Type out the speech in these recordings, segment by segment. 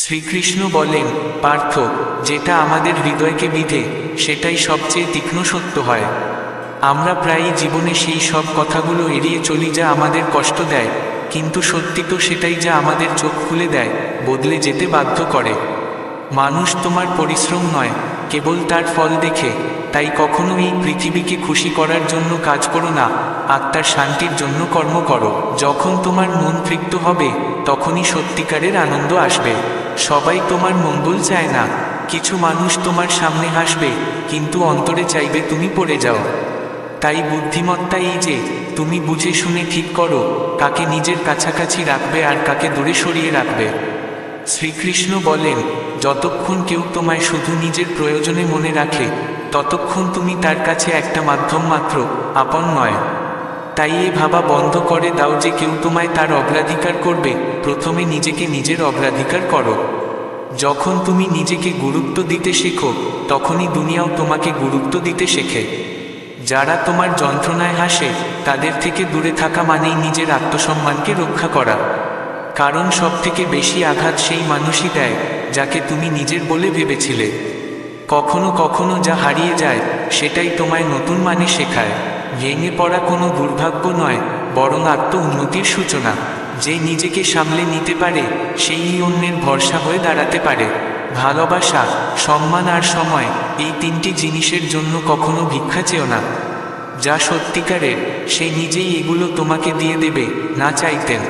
শ্রীকৃষ্ণ বলেন, পার্থ, যেটা আমাদের হৃদয়কে বিঁধে সেটাই সবচেয়ে তীক্ষ্ণ সত্য হয়। আমরা প্রায়ই জীবনে সেই সব কথাগুলো এড়িয়ে চলি যা আমাদের কষ্ট দেয়, কিন্তু সত্যি তো সেটাই যা আমাদের চোখ খুলে দেয়, বদলে যেতে বাধ্য করে। মানুষ তোমার পরিশ্রম নয়, কেবল তার ফল দেখে। তাই কখনো এই পৃথিবীকে খুশি করার জন্য কাজ করো না, আত্মার শান্তির জন্য কর্ম করো। যখন তোমার মন তৃপ্ত হবে, তখনই সত্যিকারের আনন্দ আসবে। সবাই তোমার মঙ্গল চায় না। কিছু মানুষ তোমার সামনে হাসবে, কিন্তু অন্তরে চাইবে তুমি পড়ে যাও। তাই বুদ্ধিমত্তা এই যে তুমি বুঝে শুনে ঠিক করো কাকে নিজের কাছাকাছি রাখবে আর কাকে দূরে সরিয়ে রাখবে। শ্রীকৃষ্ণ বলেন, যতক্ষণ কেউ তোমায় শুধু নিজের প্রয়োজনে মনে রাখে, ততক্ষণ তুমি তার কাছে একটা মাধ্যম মাত্র, আপন নয়। তাই এই ভাবা বন্ধ করে দাও যে কেউ তোমায় তার অগ্রাধিকার করবে। প্রথমে নিজেকে নিজের অগ্রাধিকার করো। যখন তুমি নিজেকে গুরুত্ব দিতে শেখো, তখনই দুনিয়াও তোমাকে গুরুত্ব দিতে শেখে। যারা তোমার যন্ত্রণায় হাসে, তাদের থেকে দূরে থাকা মানেই নিজের আত্মসম্মানকে রক্ষা করা। কারণ সবথেকে বেশি আঘাত সেই মানুষই দেয়, যাকে তুমি নিজের বলে ভেবেছিলে। কখনো কখনো যা হারিয়ে যায়, সেটাই তোমায় নতুন মানে শেখায়। ভেঙে পড়া কোনো দুর্ভাগ্য নয়, বরং আত্ম উন্নতির সূচনা। যে নিজেকে সামলে নিতে পারে, সেই অন্যের ভরসা হয়ে দাঁড়াতে পারে। ভালোবাসা, সম্মান আর সময়, এই তিনটি জিনিসের জন্য কখনো ভিক্ষা চেও না। যা সত্যিকারের, সে নিজেই এগুলো তোমাকে দিয়ে দেবে, না চাইতেন।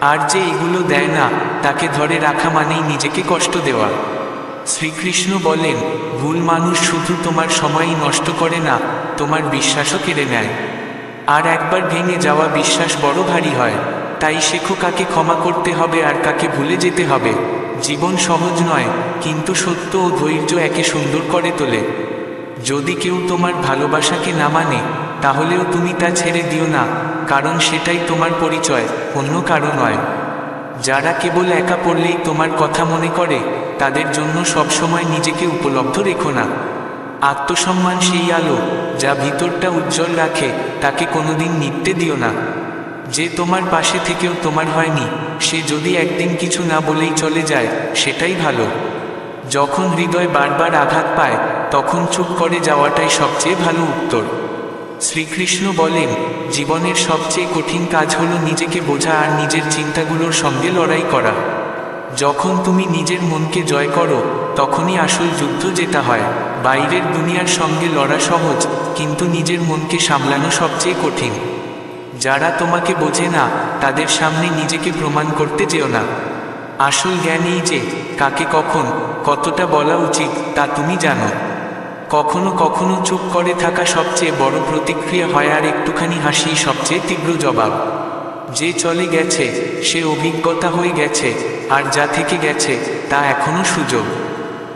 আর যে এগুলো দেয় না, তাকে ধরে রাখা মানেই নিজেকে কষ্ট দেওয়া। শ্রীকৃষ্ণ বলেন, ভুল মানুষ শুধু তোমার সময়ই নষ্ট করে না, তোমার বিশ্বাসও কেড়ে নেয়। আর একবার ভেঙে যাওয়া বিশ্বাস বড় ভারী হয়। তাই শেখো কাকে ক্ষমা করতে হবে আর কাকে ভুলে যেতে হবে। জীবন সহজ নয়, কিন্তু সত্য ও ধৈর্য একে সুন্দর করে তোলে। যদি কেউ তোমার ভালোবাসাকে না মানে, তাহলেও তুমি তা ছেড়ে দিও না, কারণ সেটাই তোমার পরিচয়, অন্য কারো নয়। যারা কেবল একা পড়লেই তোমার কথা মনে করে, তাদের জন্য সবসময় নিজেকে উপলব্ধ রেখো না। আত্মসম্মান সেই আলো, যা ভিতরটা উজ্জ্বল রাখে, তাকে কোনোদিন নিভতে দিও না। যে তোমার পাশে থেকেও তোমার হয়নি, সে যদি একদিন কিছু না বলেই চলে যায়, সেটাই ভালো। যখন হৃদয় বারবার আঘাত পায়, তখন চুপ করে যাওয়াটাই সবচেয়ে ভালো উত্তর। শ্রীকৃষ্ণ বলেন, জীবনের সবচেয়ে কঠিন কাজ হলো নিজেকে বোঝা আর নিজের চিন্তাগুলোর সঙ্গে লড়াই করা। যখন তুমি নিজের মনকে জয় করো, তখনই আসল যুদ্ধ জেতা হয়। বাইরের দুনিয়ার সঙ্গে লড়া সহজ, কিন্তু নিজের মনকে সামলানো সবচেয়ে কঠিন। যারা তোমাকে বোঝে না, তাদের সামনে নিজেকে প্রমাণ করতে যেও না। আসল জ্ঞান এই যে, কাকে কখন কতটা বলা উচিত তা তুমি জানো। কখনো কখনো চুপ করে থাকা সবচেয়ে বড় প্রতিক্রিয়া হয়, আর একটুখানি হাসি সবচেয়ে তীব্র জবাব। যে চলে গেছে, সে অভিজ্ঞতা হয়ে গেছে, আর যা থেকে গেছে, তা এখনো সুযোগ।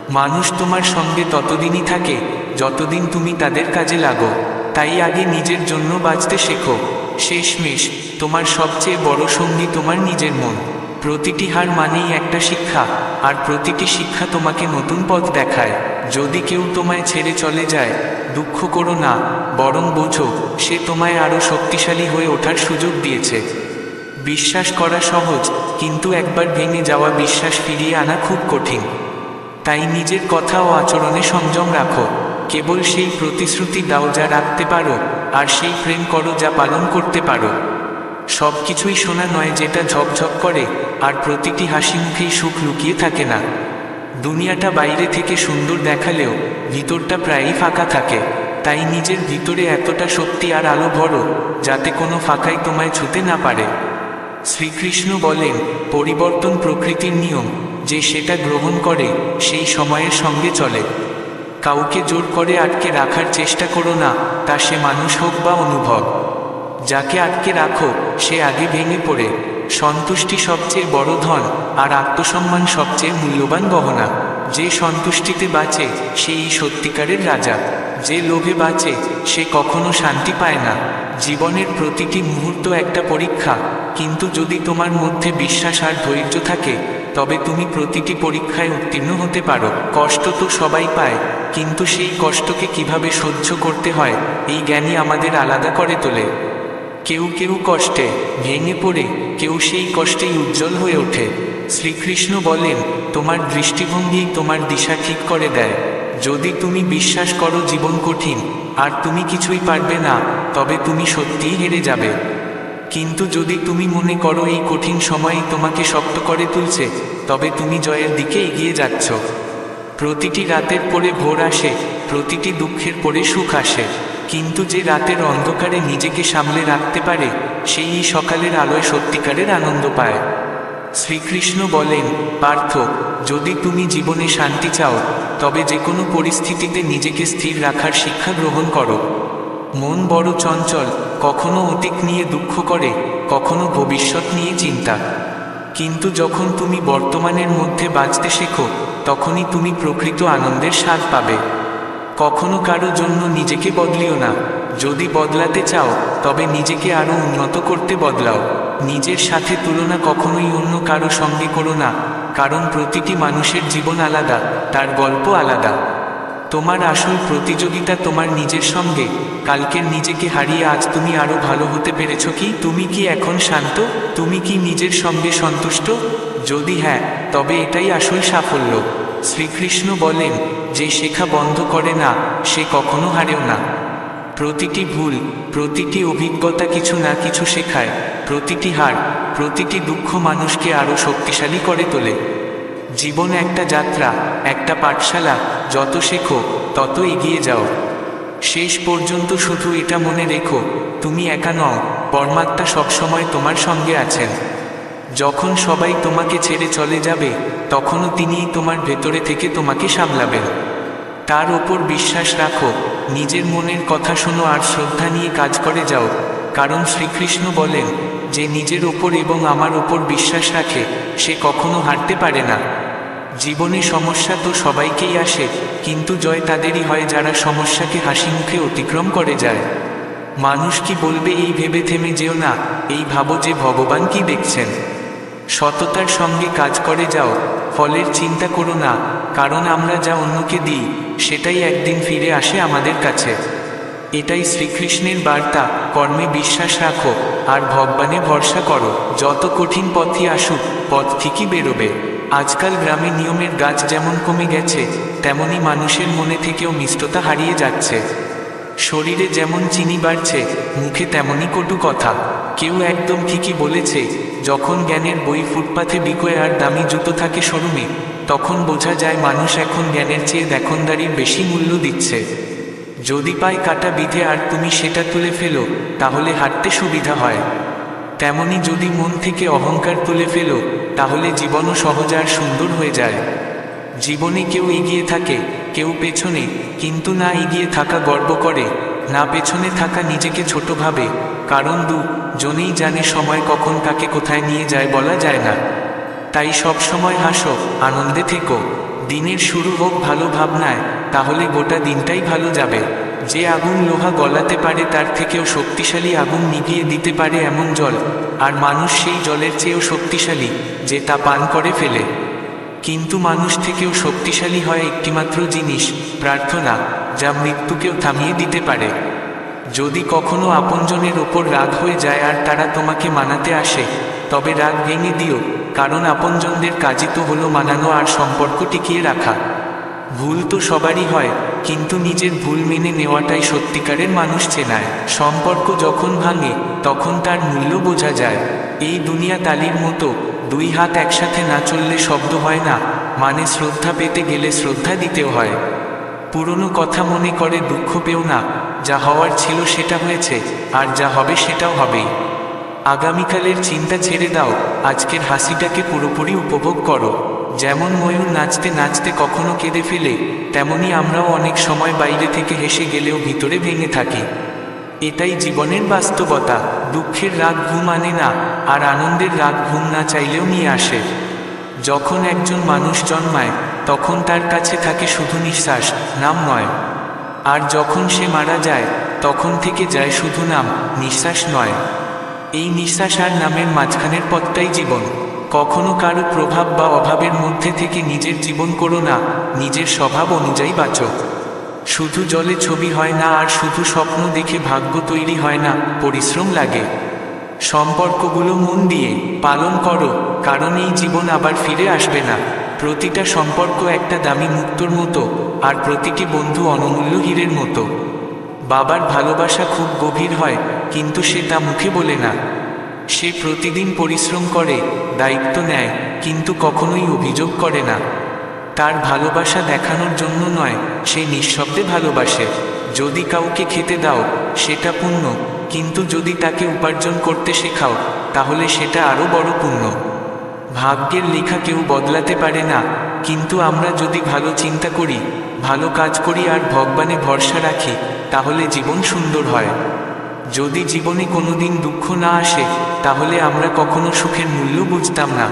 মানুষ তোমার সঙ্গে ততদিনই থাকে, যতদিন তুমি তাদের কাজে লাগো। তাই আগে নিজের জন্য বাঁচতে শেখো। শেষমেশ, তোমার সবচেয়ে বড় সঙ্গী তোমার নিজের মন। প্রতিটি হার মানেই একটা শিক্ষা, আর প্রতিটি শিক্ষা তোমাকে নতুন পথ দেখায়। যদি কেউ তোমায় ছেড়ে চলে যায়, দুঃখ করো না, বরং বোঝো সে তোমায় আরও শক্তিশালী হয়ে ওঠার সুযোগ দিয়েছে। বিশ্বাস করা সহজ, কিন্তু একবার ভেঙে যাওয়া বিশ্বাস ফিরিয়ে আনা খুব কঠিন। তাই নিজের কথা ও আচরণে সংযম রাখো। কেবল সেই প্রতিশ্রুতি দাও যা রাখতে পারো, আর সেই প্রেম করো যা পালন করতে পারো। সব কিছুই সোনা নয় যেটা ঝকঝক করে, আর প্রতিটি হাসি মুখেই সুখ লুকিয়ে থাকে না। দুনিয়াটা বাইরে থেকে সুন্দর দেখালেও ভিতরটা প্রায়ই ফাঁকা থাকে। তাই নিজের ভিতরে এতটা শক্তি আর আলো ভরো, যাতে কোনো ফাঁকাই তোমায় ছুঁতে না পারে। শ্রীকৃষ্ণ বলেন, পরিবর্তন প্রকৃতির নিয়ম। যে সেটা গ্রহণ করে, সেই সময়ের সঙ্গে চলে। কাউকে জোর করে আটকে রাখার চেষ্টা করো না, তা সে মানুষ হোক বা অনুভব। যাকে আটকে রাখো, সে আগে ভেঙে পড়ে। সন্তুষ্টি সবচেয়ে বড় ধন, আর আত্মসম্মান সবচেয়ে মূল্যবান গহনা। যে সন্তুষ্টিতে বাঁচে, সেই সত্যিকারের রাজা। যে লোভে বাঁচে, সে কখনো শান্তি পায় না। জীবনের প্রতিটি মুহূর্ত একটা পরীক্ষা, কিন্তু যদি তোমার মধ্যে বিশ্বাস আর ধৈর্য থাকে, তবে তুমি প্রতিটি পরীক্ষায় উত্তীর্ণ হতে পারো। কষ্ট তো সবাই পায়, কিন্তু সেই কষ্টকে কিভাবে সহ্য করতে হয়, এই জ্ঞানই আমাদের আলাদা করে তোলে। কেউ কেউ কষ্টে ভেঙে পড়ে, কেউ সেই কষ্টেই উজ্জ্বল হয়ে ওঠে। শ্রীকৃষ্ণ বলেন, তোমার দৃষ্টিভঙ্গি তোমার দিশা ঠিক করে দেয়। যদি তুমি বিশ্বাস করো জীবন কঠিন আর তুমি কিছুই পারবে না, তবে তুমি সত্যিই হেরে যাবে। কিন্তু যদি তুমি মনে করো এই কঠিন সময়ই তোমাকে শক্ত করে তুলছে, তবে তুমি জয়ের দিকে এগিয়ে যাচ্ছ। প্রতিটি রাতের পরে ভোর আসে, প্রতিটি দুঃখের পরে সুখ আসে, কিন্তু যে রাতের অন্ধকারে নিজেকে সামলে রাখতে পারে, সেই সকালের আলোয় সত্যিকারের আনন্দ পায়। শ্রীকৃষ্ণ বলেন, পার্থ, যদি তুমি জীবনে শান্তি চাও, তবে যে কোনো পরিস্থিতিতে নিজেকে স্থির রাখার শিক্ষা গ্রহণ করো। মন বড় চঞ্চল, কখনো অতীত নিয়ে দুঃখ করে, কখনো ভবিষ্যৎ নিয়ে চিন্তা। কিন্তু যখন তুমি বর্তমানের মধ্যে বাঁচতে শেখো, তখনই তুমি প্রকৃত আনন্দের স্বাদ পাবে। কখনো কারো জন্য নিজেকে বদলিও না। যদি বদলাতে চাও, তবে নিজেকে আরও উন্নত করতে বদলাও। নিজের সাথে তুলনা কখনোই অন্য কারো সঙ্গে করো না, কারণ প্রতিটি মানুষের জীবন আলাদা, তার গল্প আলাদা। তোমার আসল প্রতিযোগিতা তোমার নিজের সঙ্গে। কালকের নিজেকে হারিয়ে আজ তুমি আরও ভালো হতে পেরেছ কি? তুমি কি এখন শান্ত? তুমি কি নিজের সঙ্গে সন্তুষ্ট? যদি হ্যাঁ, তবে এটাই আসল সাফল্য। শ্রীকৃষ্ণ বলেন, যে শেখা বন্ধ করে না, সে কখনো হারেও না। প্রতিটি ভুল, প্রতিটি অভিজ্ঞতা কিছু না কিছু শেখায়। প্রতিটি হার, প্রতিটি দুঃখ মানুষকে আরও শক্তিশালী করে তোলে। জীবন একটা যাত্রা, একটা পাঠশালা। যত শেখো, তত এগিয়ে যাও। শেষ পর্যন্ত শুধু এটা মনে রেখো, তুমি একা নও, পরমাত্মা সবসময় তোমার সঙ্গে আছেন। যখন সবাই তোমাকে ছেড়ে চলে যাবে, তখনও তিনিই তোমার ভেতরে থেকে তোমাকে সামলাবেন। তার ওপর বিশ্বাস রাখো, নিজের মনের কথা শোনো আর শ্রদ্ধা নিয়ে কাজ করে যাও। কারণ শ্রীকৃষ্ণ বলেন, যে নিজের ওপর এবং আমার ওপর বিশ্বাস রাখে, সে কখনো হারতে পারে না। জীবনে সমস্যা তো সবাইকেই আসে, কিন্তু জয় তাদেরই হয় যারা সমস্যাকে হাসি মুখে অতিক্রম করে যায়। মানুষ কি বলবে এই ভেবে থেমে যেও না, এই ভাবো যে ভগবান কি দেখছেন। সততার সঙ্গে কাজ করে যাও, ফলের চিন্তা করো না, কারণ আমরা যা অন্যকে দিই, সেটাই একদিন ফিরে আসে আমাদের কাছে। এটাই শ্রীকৃষ্ণের বার্তা, কর্মে বিশ্বাস রাখো আর ভগবানে ভরসা করো। যত কঠিন পথই আসুক, পথ ঠিকই বেরোবে। আজকাল গ্রামে নিয়মের গাছ যেমন কমে গেছে, তেমনি মানুষের মনে থেকেও মিষ্টতা হারিয়ে যাচ্ছে। শরীরে যেমন চিনি বাড়ছে, মুখে তেমনই কটু কথা। কেউ একদম ঠিকই বলেছে, যখন জ্ঞানের বই ফুটপাথে বিকোয় আর দামি জুতো থাকে শোরুমে, তখন বোঝা যায় মানুষ এখন জ্ঞানের চেয়ে দেখনদারির বেশি মূল্য দিচ্ছে। যদি পায়ে কাটা বিঁধে আর তুমি সেটা তুলে ফেলো, তাহলে হাঁটতে সুবিধা হয়। তেমনি যদি মন থেকে অহংকার তুলে ফেলো, তাহলে জীবনও সহজ আর সুন্দর হয়ে যায়। জীবনে কেউ এগিয়ে থাকে, কেউ পেছনে, কিন্তু না এগিয়ে থাকা গর্ব করে, না পেছনে থাকা নিজেকে ছোট ভাবে। কারণ জনেই জানে সময় কখন কাকে কোথায় নিয়ে যায় বলা যায় না। তাই সব সময় হাসো, আনন্দে থেকো। দিনের শুরু হোক ভালো ভাবনায়, তাহলে গোটা দিনটাই ভালো যাবে। যে আগুন লোহা গলাতে পারে, তার থেকেও শক্তিশালী আগুন নিভিয়ে দিতে পারে এমন জল, আর মানুষ সেই জলের চেয়েও শক্তিশালী, যে তা পান করে ফেলে। কিন্তু মানুষ থেকেও শক্তিশালী হয় একটিমাত্র জিনিস, প্রার্থনা, যা মৃত্যুকেও থামিয়ে দিতে পারে। যদি কখনো আপনজনের ওপর রাগ হয়ে যায় আর তারা তোমাকে মানাতে আসে, তবে রাগ ভেঙে দিও, কারণ আপনজনদের কাজই তো হলো মানানো আর সম্পর্ক টিকিয়ে রাখা। ভুল তো সবারই হয়, কিন্তু নিজের ভুল মেনে নেওয়াটাই সত্যিকারের মানুষ চেনায়। সম্পর্ক যখন ভাঙে, তখন তার মূল্য বোঝা যায়। এই দুনিয়া তালির মতো, দুই হাত একসাথে না চললে শব্দ হয় না, মানে শ্রদ্ধা পেতে গেলে শ্রদ্ধা দিতেও হয়। পুরনো কথা মনে করে দুঃখ পেও না, যা হওয়ার ছিল সেটা হয়েছে, আর যা হবে সেটাও হবেই। আগামীকালের চিন্তা ছেড়ে দাও, আজকের হাসিটাকে পুরোপুরি উপভোগ করো। যেমন ময়ূর নাচতে নাচতে কখনো কেঁদে ফেলে, তেমনি আমরাও অনেক সময় বাইরে থেকে হেসে গেলেও ভিতরে ভেঙে থাকি। এটাই জীবনের বাস্তবতা। দুঃখের রাগ ঘুম আনে না, আর আনন্দের রাগ ঘুম না চাইলেও নিয়ে আসে। যখন একজন মানুষ জন্মায়, তখন তার কাছে থাকে শুধু নিঃশ্বাস, নাম নয়। আর যখন সে মারা যায়, তখন থেকে যায় শুধু নাম, নিঃশ্বাস নয়। এই নিঃশ্বাস আর নামের মাঝখানের পথটাই জীবন। কখনো কারো প্রভাব বা অভাবের মধ্যে থেকে নিজের জীবন করো না, নিজের স্বভাব অনুযায়ী বাঁচো। শুধু জলে ছবি হয় না, আর শুধু স্বপ্ন দেখে ভাগ্য তৈরি হয় না, পরিশ্রম লাগে। সম্পর্কগুলো মন দিয়ে পালন করো, কারণ এই জীবন আবার ফিরে আসবে না। প্রতিটা সম্পর্ক একটা দামি মুক্তোর মতো, আর প্রতিটি বন্ধু অনমূল্য হীরের মতো। বাবার ভালোবাসা খুব গভীর হয়, কিন্তু সে তা মুখে বলে না। সে প্রতিদিন পরিশ্রম করে, দায়িত্ব নেয়, কিন্তু কখনোই অভিযোগ করে না। তার ভালোবাসা দেখানোর জন্য নয়, সে নিঃশব্দে ভালোবাসে। যদি কাউকে খেতে দাও, সেটা পুণ্য, কিন্তু যদি তাকে উপার্জন করতে শেখাও, তাহলে সেটা আরও বড় পুণ্য। ভাগ্যের লেখা কেউ বদলাতে পারে না, কিন্তু আমরা যদি ভালো চিন্তা করি, ভালো কাজ করি আর ভগবানে ভরসা রাখি, তাহলে জীবন সুন্দর হয়। যদি জীবনে কোনোদিন দুঃখ না আসে, তাহলে আমরা কখনো সুখের মূল্য বুঝতাম না।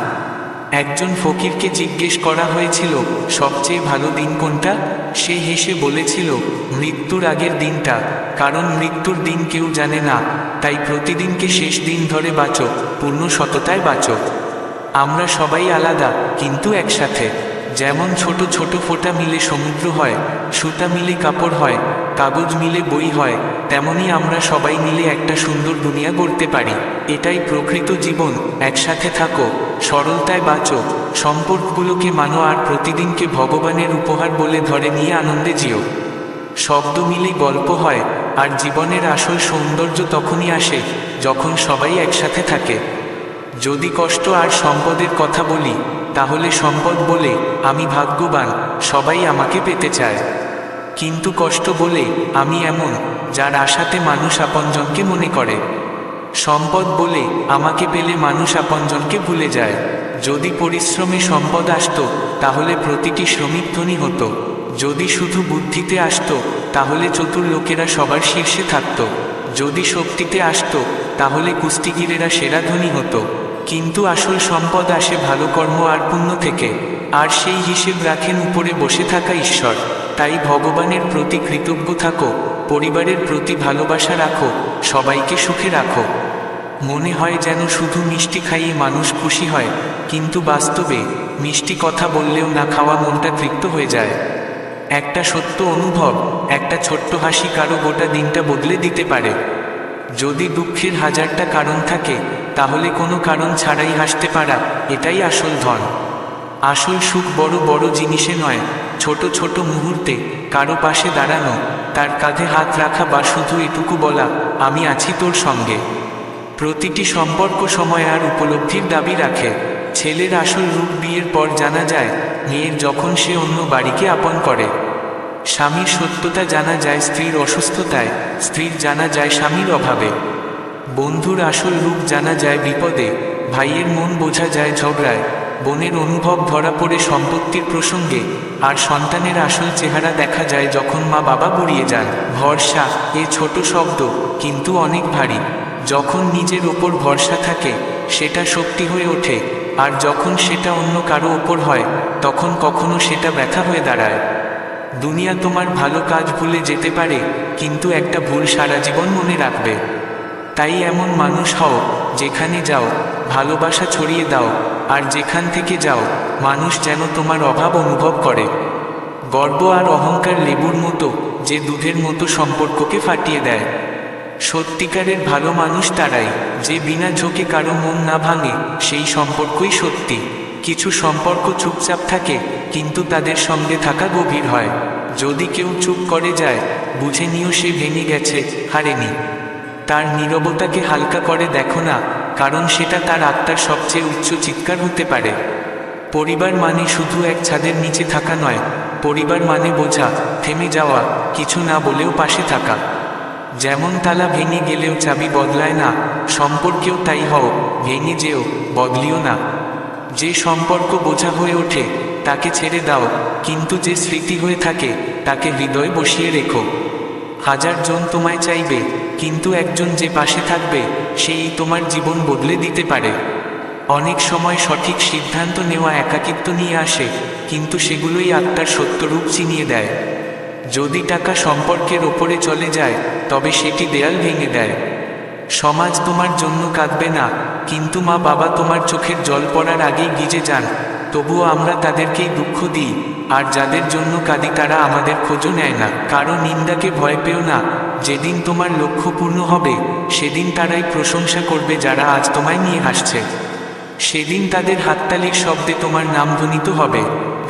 একজন ফকিরকে জিজ্ঞেস করা হয়েছিল, সবচেয়ে ভালো দিন কোনটা? সে হেসে বলেছিল, মৃত্যুর আগের দিনটা, কারণ মৃত্যুর দিন কেউ জানে না। তাই প্রতিদিনকে শেষ দিন ধরে বাঁচো, পূর্ণ সততায় বাঁচো। আমরা সবাই আলাদা, কিন্তু একসাথে। যেমন ছোট ছোট ফোঁটা মিলে সমুদ্র হয়, সুতা মিলে কাপড় হয়, কাগজ মিলে বই হয়, তেমনি আমরা সবাই মিলে একটা সুন্দর দুনিয়া গড়তে পারি। এটাই প্রকৃত জীবন। একসাথে থাকো, সরলতায় বাঁচো, সম্পর্কগুলোকে মানো আর প্রতিদিনকে ভগবানের উপহার বলে ধরে নিয়ে আনন্দে জিও। শব্দ মিলে গল্প হয়, আর জীবনের আসল সৌন্দর্য তখনই আসে যখন সবাই একসাথে থাকে। যদি কষ্ট আর সম্পদের কথা বলি, তাহলে সম্পদ বলে আমি ভাগ্যবান, সবাই আমাকে পেতে চায়। কিন্তু কষ্ট বলে আমি এমন, যার আশাতে মানুষ আপনজনকে মনে করে। সম্পদ বলে আমাকে পেলে মানুষ আপনজনকে ভুলে যায়। যদি পরিশ্রমে সম্পদ আসতো, তাহলে প্রতিটি শ্রমিক ধনী হতো। যদি শুধু বুদ্ধিতে আসতো, তাহলে চতুর লোকেরা সবার শীর্ষে থাকত। যদি শক্তিতে আসতো, তাহলে কুস্তিগীরেরা সেরা ধনী হতো। কিন্তু আসল সম্পদ আসে ভালো কর্ম আর পুণ্য থেকে, আর সেই হিসেব রাখেন উপরে বসে থাকা ঈশ্বর। তাই ভগবানের প্রতি কৃতজ্ঞ থাকো, পরিবারের প্রতি ভালোবাসা রাখো, সবাইকে সুখে রাখো। মনে হয় যেন শুধু মিষ্টি খাইয়ে মানুষ খুশি হয়, কিন্তু বাস্তবে মিষ্টি কথা বললেও না খাওয়া মনটা তৃপ্ত হয়ে যায়। একটা সত্য অনুভব, একটা ছোট্ট হাসি কারো গোটা দিনটা বদলে দিতে পারে। যদি দুঃখের হাজারটা কারণ থাকে, তাহলে কোনো কারণ ছাড়াই হাসতে পারা, এটাই আসল ধন। আসল সুখ বড় বড় জিনিসে নয়, ছোট ছোট মুহূর্তে কারো পাশে দাঁড়ানো, তার কাঁধে হাত রাখা বা শুধু এটুকু বলা, আমি আছি তোর সঙ্গে। প্রতিটি সম্পর্ক সময় আর উপলব্ধির দাবি রাখে। ছেলের আসল রূপ বিয়ের পর জানা যায়, মেয়ের যখন সে অন্য বাড়িকে আপন করে। স্বামীর সত্যতা জানা যায় স্ত্রীর অসুস্থতায়, স্ত্রীর জানা যায় স্বামীর অভাবে। বন্ধুর আসল রূপ জানা যায় বিপদে, ভাইয়ের মন বোঝা যায় ঝগড়ায়, বোনের অনুভব ধরা পড়ে সম্পত্তির প্রসঙ্গে, আর সন্তানের আসল চেহারা দেখা যায় যখন মা বাবা বুড়িয়ে যান। ভরসা, এ ছোট শব্দ, কিন্তু অনেক ভারী। যখন নিজের ওপর ভরসা থাকে, সেটা শক্তি হয়ে ওঠে, আর যখন সেটা অন্য কারো ওপর হয়, তখন কখনো সেটা ব্যথা হয়ে দাঁড়ায়। দুনিয়া তোমার ভালো কাজ ভুলে যেতে পারে, কিন্তু একটা ভুল সারা জীবন মনে রাখবে। তাই এমন মানুষ হও, যেখানে যাও ভালোবাসা ছড়িয়ে দাও, আর যেখান থেকে যাও মানুষ যেন তোমার অভাব অনুভব করে। গর্ব আর অহংকার লেবুর মতো, যে দুধের মতো সম্পর্ককে ফাটিয়ে দেয়। সত্যিকারের ভালো মানুষ তারাই, যে বিনা ঝোঁকে কারো মন না ভাঙে, সেই সম্পর্কই সত্যি। কিছু সম্পর্ক চুপচাপ থাকে, কিন্তু তাদের সঙ্গে থাকা গভীর হয়। যদি কেউ চুপ করে যায়, বুঝে নিও সে ভেঙে গেছে, হারেনি। তার নীরবতাকে হালকা করে দেখো না, কারণ সেটা তার আত্মার সবচেয়ে উচ্চ চিৎকার হতে পারে। পরিবার মানে শুধু এক ছাদের নিচে থাকা নয়, পরিবার মানে বোঝা, থেমে যাওয়া, কিছু না বলেও পাশে থাকা। যেমন তালা ভেঙে গেলেও চাবি বদলায় না, সম্পর্কেও তাই হও, ভেঙে যেও, বদলিও না। যে সম্পর্ক বোঝা হয়ে ওঠে, তাকে ছেড়ে দাও, কিন্তু যে স্মৃতি হয়ে থাকে, তাকে হৃদয়ে বসিয়ে রেখো। হাজার জন তোমায় চাইবে, কিন্তু একজন যে পাশে থাকবে, সেই তোমার জীবন বদলে দিতে পারে। অনেক সময় সঠিক সিদ্ধান্ত নেওয়া একাকিত্ব নিয়ে আসে, কিন্তু সেগুলোই আত্মার সত্যরূপ চিনিয়ে দেয়। যদি টাকা সম্পর্কের ওপরে চলে যায়, তবে সেটি দেয়াল ভেঙে দেয়। সমাজ তোমার জন্য কাঁদবে না, কিন্তু মা বাবা তোমার চোখের জল পড়ার আগেই ভিজে যান। তবুও আমরা তাদেরকেই দুঃখ দিই, আর যাদের জন্য কাঁদি তারা আমাদের খোঁজও নেয় না। কারো নিন্দাকে ভয় পেও না, যেদিন তোমার লক্ষ্য পূর্ণ হবে, সেদিন তারাই প্রশংসা করবে যারা আজ তোমায় নিয়ে হাসছে। সেদিন তাদের হাততালির শব্দে তোমার নাম ধ্বনিত হবে।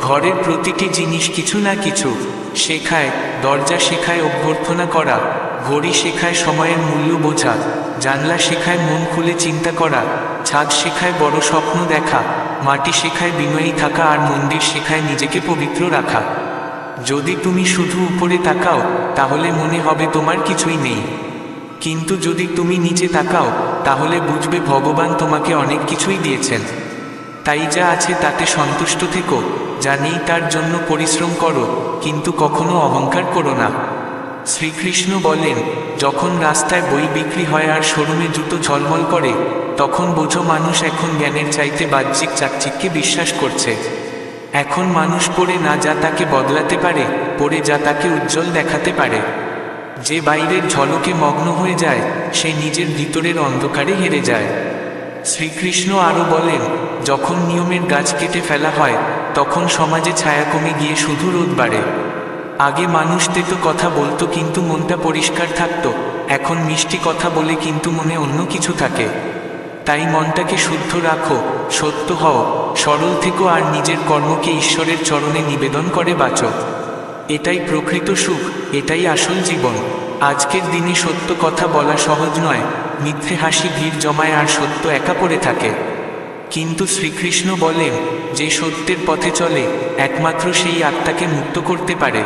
ঘরের প্রতিটি জিনিস কিছু না কিছু শেখায়। দরজা শেখায় অভ্যর্থনা করা, ঘড়ি শেখায় সময়ের মূল্য বোঝা, জানলা শেখায় মন খুলে চিন্তা করা, ছাদ শেখায় বড় স্বপ্ন দেখা, মাটি শেখায় বিনয়ী থাকা, আর মন্দির শেখায় নিজেকে পবিত্র রাখা। যদি তুমি শুধু উপরে তাকাও তাহলে মনে হবে তোমার কিছুই নেই, কিন্তু যদি তুমি নিচে তাকাও তাহলে বুঝবে ভগবান তোমাকে অনেক কিছুই দিয়েছেন। তাই যা আছে তাতে সন্তুষ্ট থেকো, যা নেই তার জন্য পরিশ্রম করো, কিন্তু কখনো অহংকার করো না। শ্রীকৃষ্ণ বলেন, যখন রাস্তায় বই বিক্রি হয় আর শোরুমে জুতো ঝলমল করে, তখন বোঝো মানুষ এখন জ্ঞানের চাইতে বাহ্যিক চাকচিক্যে বিশ্বাস করছে। এখন মানুষ পড়ে না যা তাকে বদলাতে পারে, পড়ে যা তাকে উজ্জ্বল দেখাতে পারে। যে বাইরের ঝলকে মগ্ন হয়ে যায় সে নিজের ভিতরের অন্ধকারে হেরে যায়। শ্রীকৃষ্ণ আরও বলেন, যখন নিয়মের গাছ কেটে ফেলা হয় তখন সমাজে ছায়া কমে গিয়ে শুধু রোদ বাড়ে। আগে মানুষ তেতো কথা বলতো কিন্তু মনটা পরিষ্কার থাকতো, এখন মিষ্টি কথা বলে কিন্তু মনে অন্য কিছু থাকে। তাই মনটাকে শুদ্ধ রাখো, সত্য হও, সরল থেকো, আর নিজের কর্মকে ঈশ্বরের চরণে নিবেদন করে বাঁচো। এটাই প্রকৃত সুখ, এটাই আসল জীবন। আজকের দিনে সত্য কথা বলা সহজ নয়, মিথ্যে হাসি ভিড় জমায় আর সত্য একা পড়ে থাকে। কিন্তু শ্রীকৃষ্ণ বলেন, যে সত্যের পথে চলে একমাত্র সেই আত্মাকে মুক্ত করতে পারে।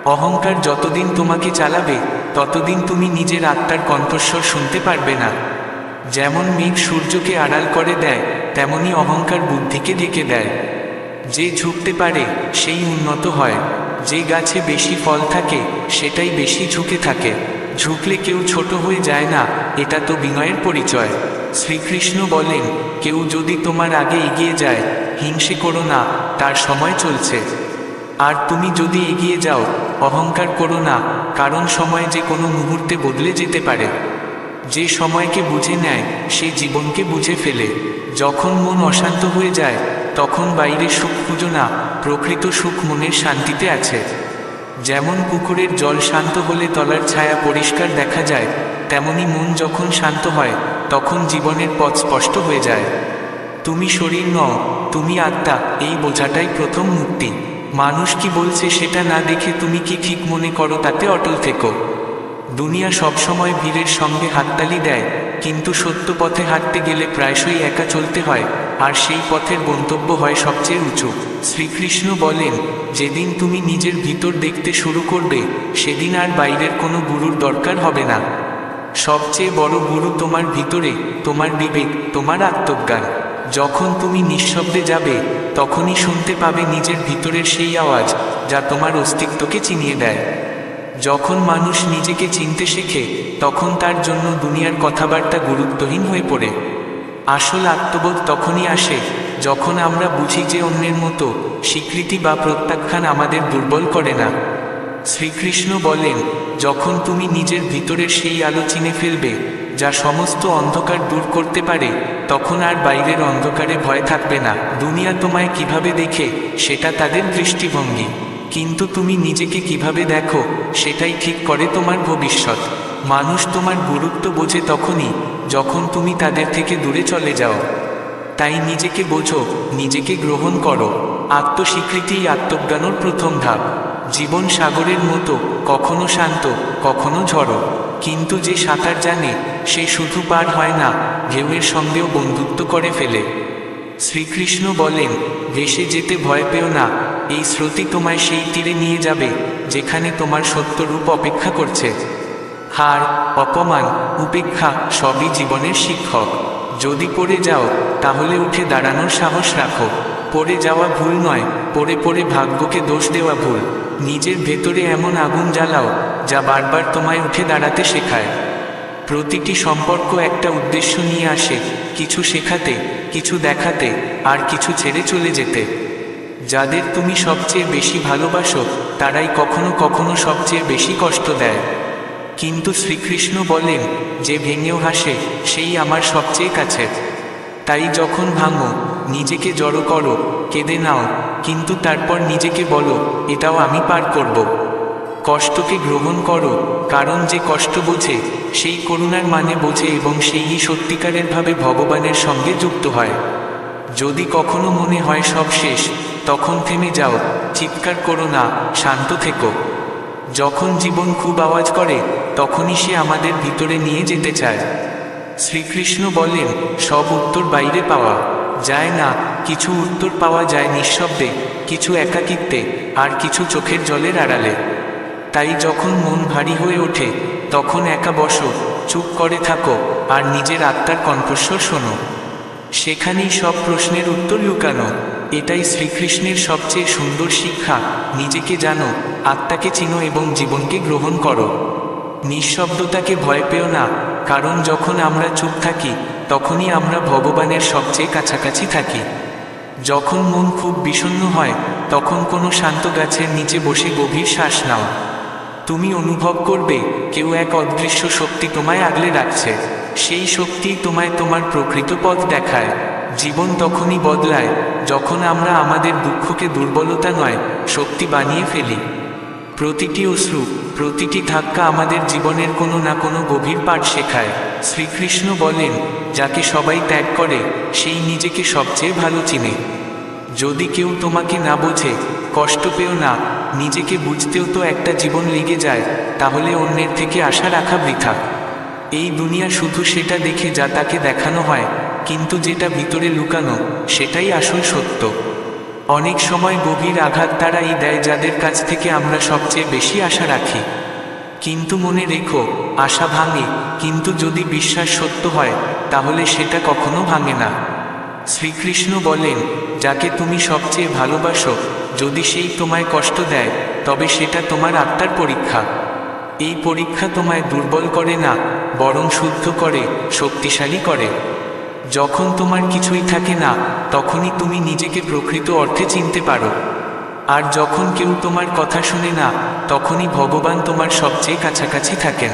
অহংকার যতদিন তোমাকে চালাবে ততদিন তুমি নিজের আত্মার কণ্ঠস্বর শুনতে পারবে না। যেমন মেঘ সূর্যকে আড়াল করে দেয়, তেমনি অহংকার বুদ্ধিকে ঢেকে দেয়। যে ঝুঁকতে পারে সেই উন্নত হয়, যে গাছে বেশি ফল থাকে সেটাই বেশি ঝুঁকে থাকে। ঝুঁকলে কেউ ছোট হয়ে যায় না, এটা তো বিনয়ের পরিচয়। শ্রীকৃষ্ণ বলেন, কেউ যদি তোমার আগে এগিয়ে যায় হিংসে করো না, তার সময় চলছে। আর তুমি যদি এগিয়ে যাও অহংকার করো না, কারণ সময় যে কোনো মুহূর্তে বদলে যেতে পারে। যে সময়কে বুঝে নেয় সে জীবনকে বুঝে ফেলে। যখন মন অশান্ত হয়ে যায় তখন বাইরের সুখ খুঁজো না, প্রকৃত সুখ মনের শান্তিতে আছে। যেমন পুকুরের জল শান্ত হলে তলার ছায়া পরিষ্কার দেখা যায়, তেমনি মন যখন শান্ত হয় তখন জীবনের পথ স্পষ্ট হয়ে যায়। তুমি শরীর নও, তুমি আত্মা, এই বোঝাটাই প্রথম মুক্তি। মানুষ কি বলছে সেটা না দেখে তুমি কি ঠিক মনে করো তাতে অটল থেকো। দুনিয়া সবসময় ভিড়ের সঙ্গে হাততালি দেয়, কিন্তু সত্য পথে হাঁটতে গেলে প্রায়শই একা চলতে হয়, আর সেই পথের গন্তব্য হয় সবচেয়ে উঁচু। শ্রীকৃষ্ণ বলেন, যেদিন তুমি নিজের ভিতর দেখতে শুরু করবে সেদিন আর বাইরের কোনো গুরুর দরকার হবে না। সবচেয়ে বড় গুরু তোমার ভিতরে, তোমার বিবেক, তোমার আত্মজ্ঞান। যখন তুমি নিঃশব্দে যাবে তখনই শুনতে পাবে নিজের ভিতরের সেই আওয়াজ যা তোমার অস্তিত্বকে চিনিয়ে দেয়। যখন মানুষ নিজেকে চিনতে শেখে তখন তার জন্য দুনিয়ার কথাবার্তা গুরুত্বহীন হয়ে পড়ে। আসল আত্মবোধ তখনই আসে যখন আমরা বুঝি যে অন্যের মতো স্বীকৃতি বা প্রত্যাখ্যান আমাদের দুর্বল করে না। শ্রীকৃষ্ণ বলেন, যখন তুমি নিজের ভিতরের সেই আলো চিনে ফেলবে যা সমস্ত অন্ধকার দূর করতে পারে, তখন আর বাইরের অন্ধকারে ভয় থাকবে না। দুনিয়া তোমায় কিভাবে দেখে সেটা তাদের দৃষ্টিভঙ্গি, কিন্তু তুমি নিজেকে কিভাবে দেখো সেটাই ঠিক করে তোমার ভবিষ্যৎ। মানুষ তোমার গুরুত্ব বোঝে তখনই যখন তুমি তাদের থেকে দূরে চলে যাও। তাই নিজেকে বোঝো, নিজেকে গ্রহণ করো। আত্মস্বীকৃতিই আত্মজ্ঞানের প্রথম ধাপ। জীবন সাগরের মতো, কখনো শান্ত কখনো ঝড়ো, কিন্তু যে সাঁতার জানে সে শুধু পার হয় না, ঢেউয়ের সঙ্গেও বন্ধুত্ব করে ফেলে। শ্রীকৃষ্ণ বলেন, ভেসে যেতে ভয় পেও না, এই স্রোতই তোমায় সেই তীরে নিয়ে যাবে যেখানে তোমার সত্য রূপ অপেক্ষা করছে। হার, অপমান, উপেক্ষা সবই জীবনের শিক্ষক। যদি পড়ে যাও তাহলে উঠে দাঁড়ানোর সাহস রাখো। পড়ে যাওয়া ভুল নয়, পড়ে পড়ে ভাগ্যকে দোষ দেওয়া ভুল। নিজের ভেতরে এমন আগুন জ্বালাও যা বারবার তোমায় উঠে দাঁড়াতে শেখায়। প্রতিটি সম্পর্ক একটা উদ্দেশ্য নিয়ে আসে, কিছু শেখাতে, কিছু দেখাতে, আর কিছু ছেড়ে চলে যেতে। যাদের তুমি সবচেয়ে বেশি ভালোবাসো তারাই কখনো কখনো সবচেয়ে বেশি কষ্ট দেয়। কিন্তু শ্রীকৃষ্ণ বলেন, যে ভেঙেও হাসে সেই আমার সবচেয়ে কাছের। তাই যখন ভাঙো নিজেকে জড়ো করো, কেঁদে নাও, কিন্তু তারপর নিজেকে বলো, এটাও আমি পার করব। কষ্টকে গ্রহণ করো, কারণ যে কষ্ট বোঝে সেই করুণার মানে বোঝে এবং সেই সত্যিকারের ভাবে ভগবানের সঙ্গে যুক্ত হয়। যদি কখনো মনে হয় সব শেষ, তখন থেমে যাও, চিৎকার করো না, শান্ত থেকো। যখন জীবন খুব আওয়াজ করে, তখনই সে আমাদের ভিতরে নিয়ে যেতে চায়। শ্রীকৃষ্ণ বলেন, সব উত্তর বাইরে পাওয়া যায় না, কিছু উত্তর পাওয়া যায় নিঃশব্দে, কিছু একাকিত্বে, আর কিছু চোখের জলের আড়ালে। তাই যখন মন ভারী হয়ে ওঠে, তখন একা বসো, চুপ করে থাকো, আর নিজের আত্মার কণ্ঠস্বর শোনো। সেখানেই সব প্রশ্নের উত্তর লুকানো। এটাই শ্রীকৃষ্ণের সবচেয়ে সুন্দর শিক্ষা। নিজেকে জানো, আত্মাকে চিনো এবং জীবনকে গ্রহণ করো। নিঃশব্দতাকে ভয় পেও না, কারণ যখন আমরা চুপ থাকি, তখনই আমরা ভগবানের সবচেয়ে কাছাকাছি থাকি। যখন মন খুব বিষণ্ণ হয়, তখন কোনো শান্ত গাছের নিচে বসে গভীর শ্বাস নাও। তুমি অনুভব করবে কেউ এক অদৃশ্য শক্তি তোমায় আগলে রাখছে। সেই শক্তিই তোমায় তোমার প্রকৃত পথ দেখায়। জীবন তখনই বদলায় যখন আমরা আমাদের দুঃখকে দুর্বলতা নয়, শক্তি বানিয়ে ফেলি। প্রতিটি অশ্রু, প্রতিটি ধাক্কা আমাদের জীবনের কোনো না কোনো গভীর পাঠ শেখায়। শ্রীকৃষ্ণ বলেন, যাকে সবাই ত্যাগ করে, সেই নিজেকে সবচেয়ে ভালো চিনে। যদি কেউ তোমাকে না বোঝে, কষ্ট পেও না। নিজেকে বুঝতেও তো একটা জীবন লেগে যায়, তাহলে অন্যের থেকে আশা রাখা বৃথা। এই দুনিয়া শুধু সেটা দেখে যা তাকে দেখানো হয়, কিন্তু যেটা ভিতরে লুকানো, সেটাই আসল সত্য। অনেক সময় গভীর আঘাত তারাই দেয় যাদের কাছ থেকে আমরা সবচেয়ে বেশি আশা রাখি। কিন্তু মনে রেখো, আশা ভাঙে, কিন্তু যদি বিশ্বাস সত্য হয়, তাহলে সেটা কখনো ভাঙে না। শ্রীকৃষ্ণ বলেন, যাকে তুমি সবচেয়ে ভালোবাসো, যদি সেই তোমায় কষ্ট দেয়, তবে সেটা তোমার আত্মার পরীক্ষা। এই পরীক্ষা তোমায় দুর্বল করে না, বরং শুদ্ধ করে, শক্তিশালী করে। যখন তোমার কিছুই থাকে না, তখনই তুমি নিজেকে প্রকৃত অর্থে চিনতে পারো। আর যখন কেউ তোমার কথা শুনে না, তখনই ভগবান তোমার সবচেয়ে কাছাকাছি থাকেন।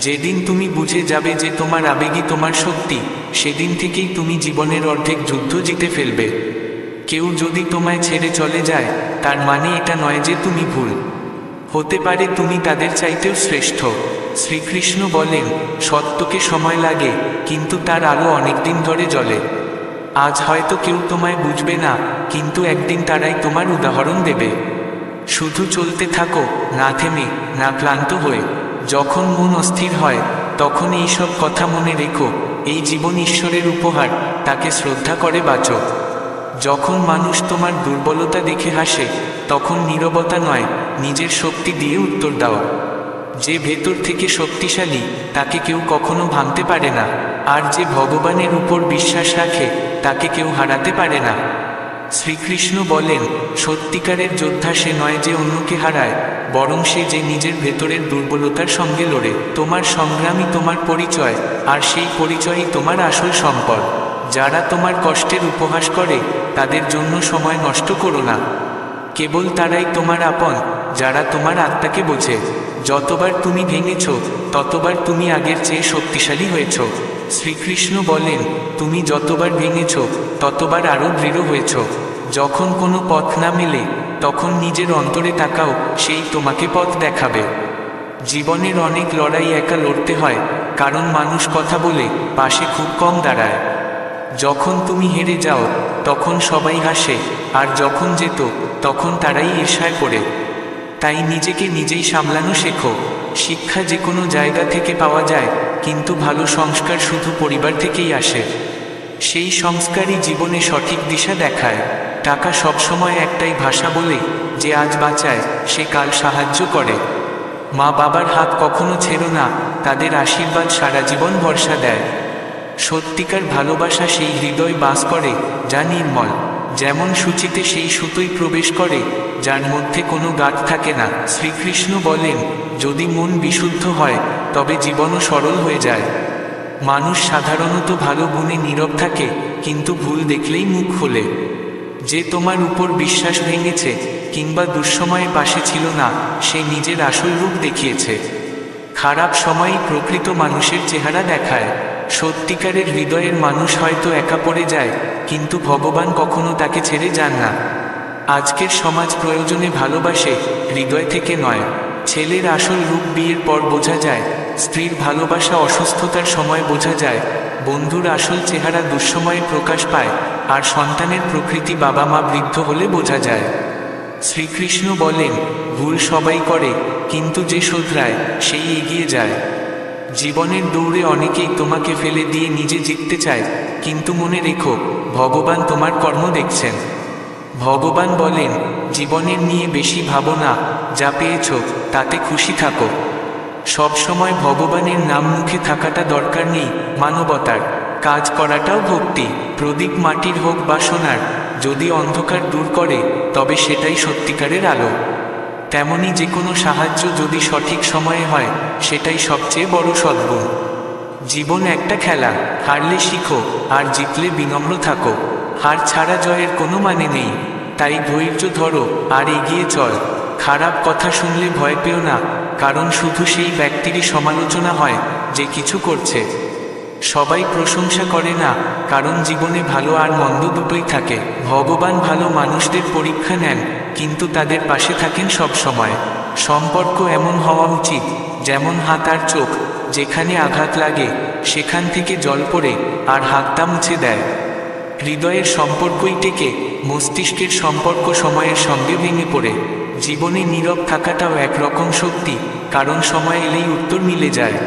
যেদিন তুমি বুঝে যাবে যে তোমার আবেগই তোমার শক্তি, সেদিন থেকেই তুমি জীবনের অর্ধেক যুদ্ধ জিতে ফেলবে। কেউ যদি তোমায় ছেড়ে চলে যায়, তার মানে এটা নয় যে তুমি ভুল। হতে পারে তুমি তাদের চাইতেও শ্রেষ্ঠ। শ্রীকৃষ্ণ বলেন, সত্যকে সময় লাগে, কিন্তু তার আলো অনেকদিন ধরে জ্বলে। আজ হয়তো কেউ তোমায় বুঝবে না, কিন্তু একদিন তারাই তোমার উদাহরণ দেবে। শুধু চলতে থাকো, না থেমে, না ক্লান্ত হয়ে। যখন মন অস্থির হয়, তখন এই সব কথা মনে রেখো, এই জীবন ঈশ্বরের উপহার, তাকে শ্রদ্ধা করে বাঁচো। যখন মানুষ তোমার দুর্বলতা দেখে হাসে, তখন নীরবতা নয়, নিজের শক্তি দিয়ে উত্তর দাও। যে ভেতর থেকে শক্তিশালী, তাকে কেউ কখনো ভাঙতে পারে না। আর যে ভগবানের উপর বিশ্বাস রাখে, তাকে কেউ হারাতে পারে না। শ্রীকৃষ্ণ বলেন, সত্যিকারের যোদ্ধা সে নয় যে অন্যকে হারায়, বরং সে যে নিজের ভেতরের দুর্বলতার সঙ্গে লড়ে। তোমার সংগ্রামই তোমার পরিচয়, আর সেই পরিচয়ই তোমার আসল সম্পদ। যারা তোমার কষ্টের উপহাস করে, তাদের জন্য সময় নষ্ট করো না। কেবল তারাই তোমার আপন, যারা তোমার আত্মাকে বোঝে। যতবার তুমি ভেঙেছ, ততবার তুমি আগের চেয়ে শক্তিশালী হয়েছ। শ্রীকৃষ্ণ বলেন, তুমি যতবার ভেঙেছ, ততবার আরও দৃঢ় হয়েছ। যখন কোনো পথ না মেলে, তখন নিজের অন্তরে তাকাও, সেই তোমাকে পথ দেখাবে। জীবনের অনেক লড়াই একা লড়তে হয়, কারণ মানুষ কথা বলে, পাশে খুব কম দাঁড়ায়। যখন তুমি হেরে যাও, তখন সবাই হাসে, আর যখন যেত, তখন তারাই ঈর্ষায় পড়ে। তাই নিজেকে নিজেই সামলানো শেখো। শিক্ষা যে কোনো জায়গা থেকে পাওয়া যায়, কিন্তু ভালো সংস্কার শুধু পরিবার থেকেই আসে। সেই সংস্কারই জীবনে সঠিক দিশা দেখায়। টাকা সবসময় একটাই ভাষা বলে, যে আজ বাঁচায়, সে কাল সাহায্য করে। মা বাবার হাত কখনো ছেড়ো না, তাদের আশীর্বাদ সারা জীবন ভরসা দেয়। সত্যিকার ভালোবাসা সেই হৃদয় বাস করে, যা নির্মল। যেমন সূচিতে সেই সুতোই প্রবেশ করে, যার মধ্যে কোনো গাঁট থাকে না। শ্রীকৃষ্ণ বলেন, যদি মন বিশুদ্ধ হয়, তবে জীবনও সরল হয়ে যায়। মানুষ সাধারণত ভালো গুণে নীরব থাকে, কিন্তু ভুল দেখলেই মুখ খোলে। যে তোমার উপর বিশ্বাস ভেঙেছে, কিংবা দুঃসময়ে পাশে ছিল না, সে নিজের আসল রূপ দেখিয়েছে। খারাপ সময়ই প্রকৃত মানুষের চেহারা দেখায়। সত্যিকারের হৃদয়ের মানুষ হয়তো একা পড়ে যায়, কিন্তু ভগবান কখনো তাকে ছেড়ে যান না। আজকের সমাজ প্রয়োজনে ভালোবাসে, হৃদয় থেকে নয়। ছেলের আসল রূপ বিয়ের পর বোঝা যায়, স্ত্রীর ভালোবাসা অসুস্থতার সময় বোঝা যায়, বন্ধুর আসল চেহারা দুঃসময়ে প্রকাশ পায়, আর সন্তানের প্রকৃতি বাবা মা বৃদ্ধ হলে বোঝা যায়। শ্রীকৃষ্ণ বলেন, ভুল সবাই করে, কিন্তু যে শোধরায় সেই এগিয়ে যায়। জীবনের দৌড়ে অনেকেই তোমাকে ফেলে দিয়ে নিজে জিততে চায়, কিন্তু মনে রেখো, ভগবান তোমার কর্ম দেখছেন। ভগবান বলেন, জীবনের নিয়ে বেশি ভাবো না, যা পেয়েছ তাতে খুশি থাকো। সবসময় ভগবানের নাম মুখে থাকাটা দরকার নেই, মানবতার কাজ করাটাও ভক্তি। প্রদীপ মাটির হোক বা সোনার, যদি অন্ধকার দূর করে তবে সেটাই সত্যিকারের আলো। তেমনি যে কোনো সাহায্য যদি সঠিক সময়ে হয়, সেটাই সবচেয়ে বড় সদ্গুণ। জীবন একটা খেলা, হারলে শিখো আর জিতলে বিনম্র থাকো। হার ছাড়া জয়ের কোনো মানে নেই, তাই ধৈর্য ধরো আর এগিয়ে চল। খারাপ কথা শুনলে ভয় পেও না, কারণ শুধু সেই ব্যক্তিরই সমালোচনা হয় যে কিছু করছে। সবাই প্রশংসা করে না, কারণ জীবনে ভালো আর মন্দ দুটোই থাকে। ভগবান ভালো মানুষদের পরীক্ষা নেন, কিন্তু তাদের পাশে থাকেন সব সময়। সম্পর্ক এমন হওয়া উচিত যেমন হাত আর চোখ, যেখানে আঘাত লাগে সেখান থেকে জল পড়ে আর হাতটা মুছে দেয়। হৃদয়ের সম্পর্কই টেকে, মস্তিষ্কের সম্পর্ক সময়ের সঙ্গে ভেঙে পড়ে। জীবনে নীরব থাকাটাও একরকম শক্তি, কারণ সময় এলেই উত্তর মিলে যায়।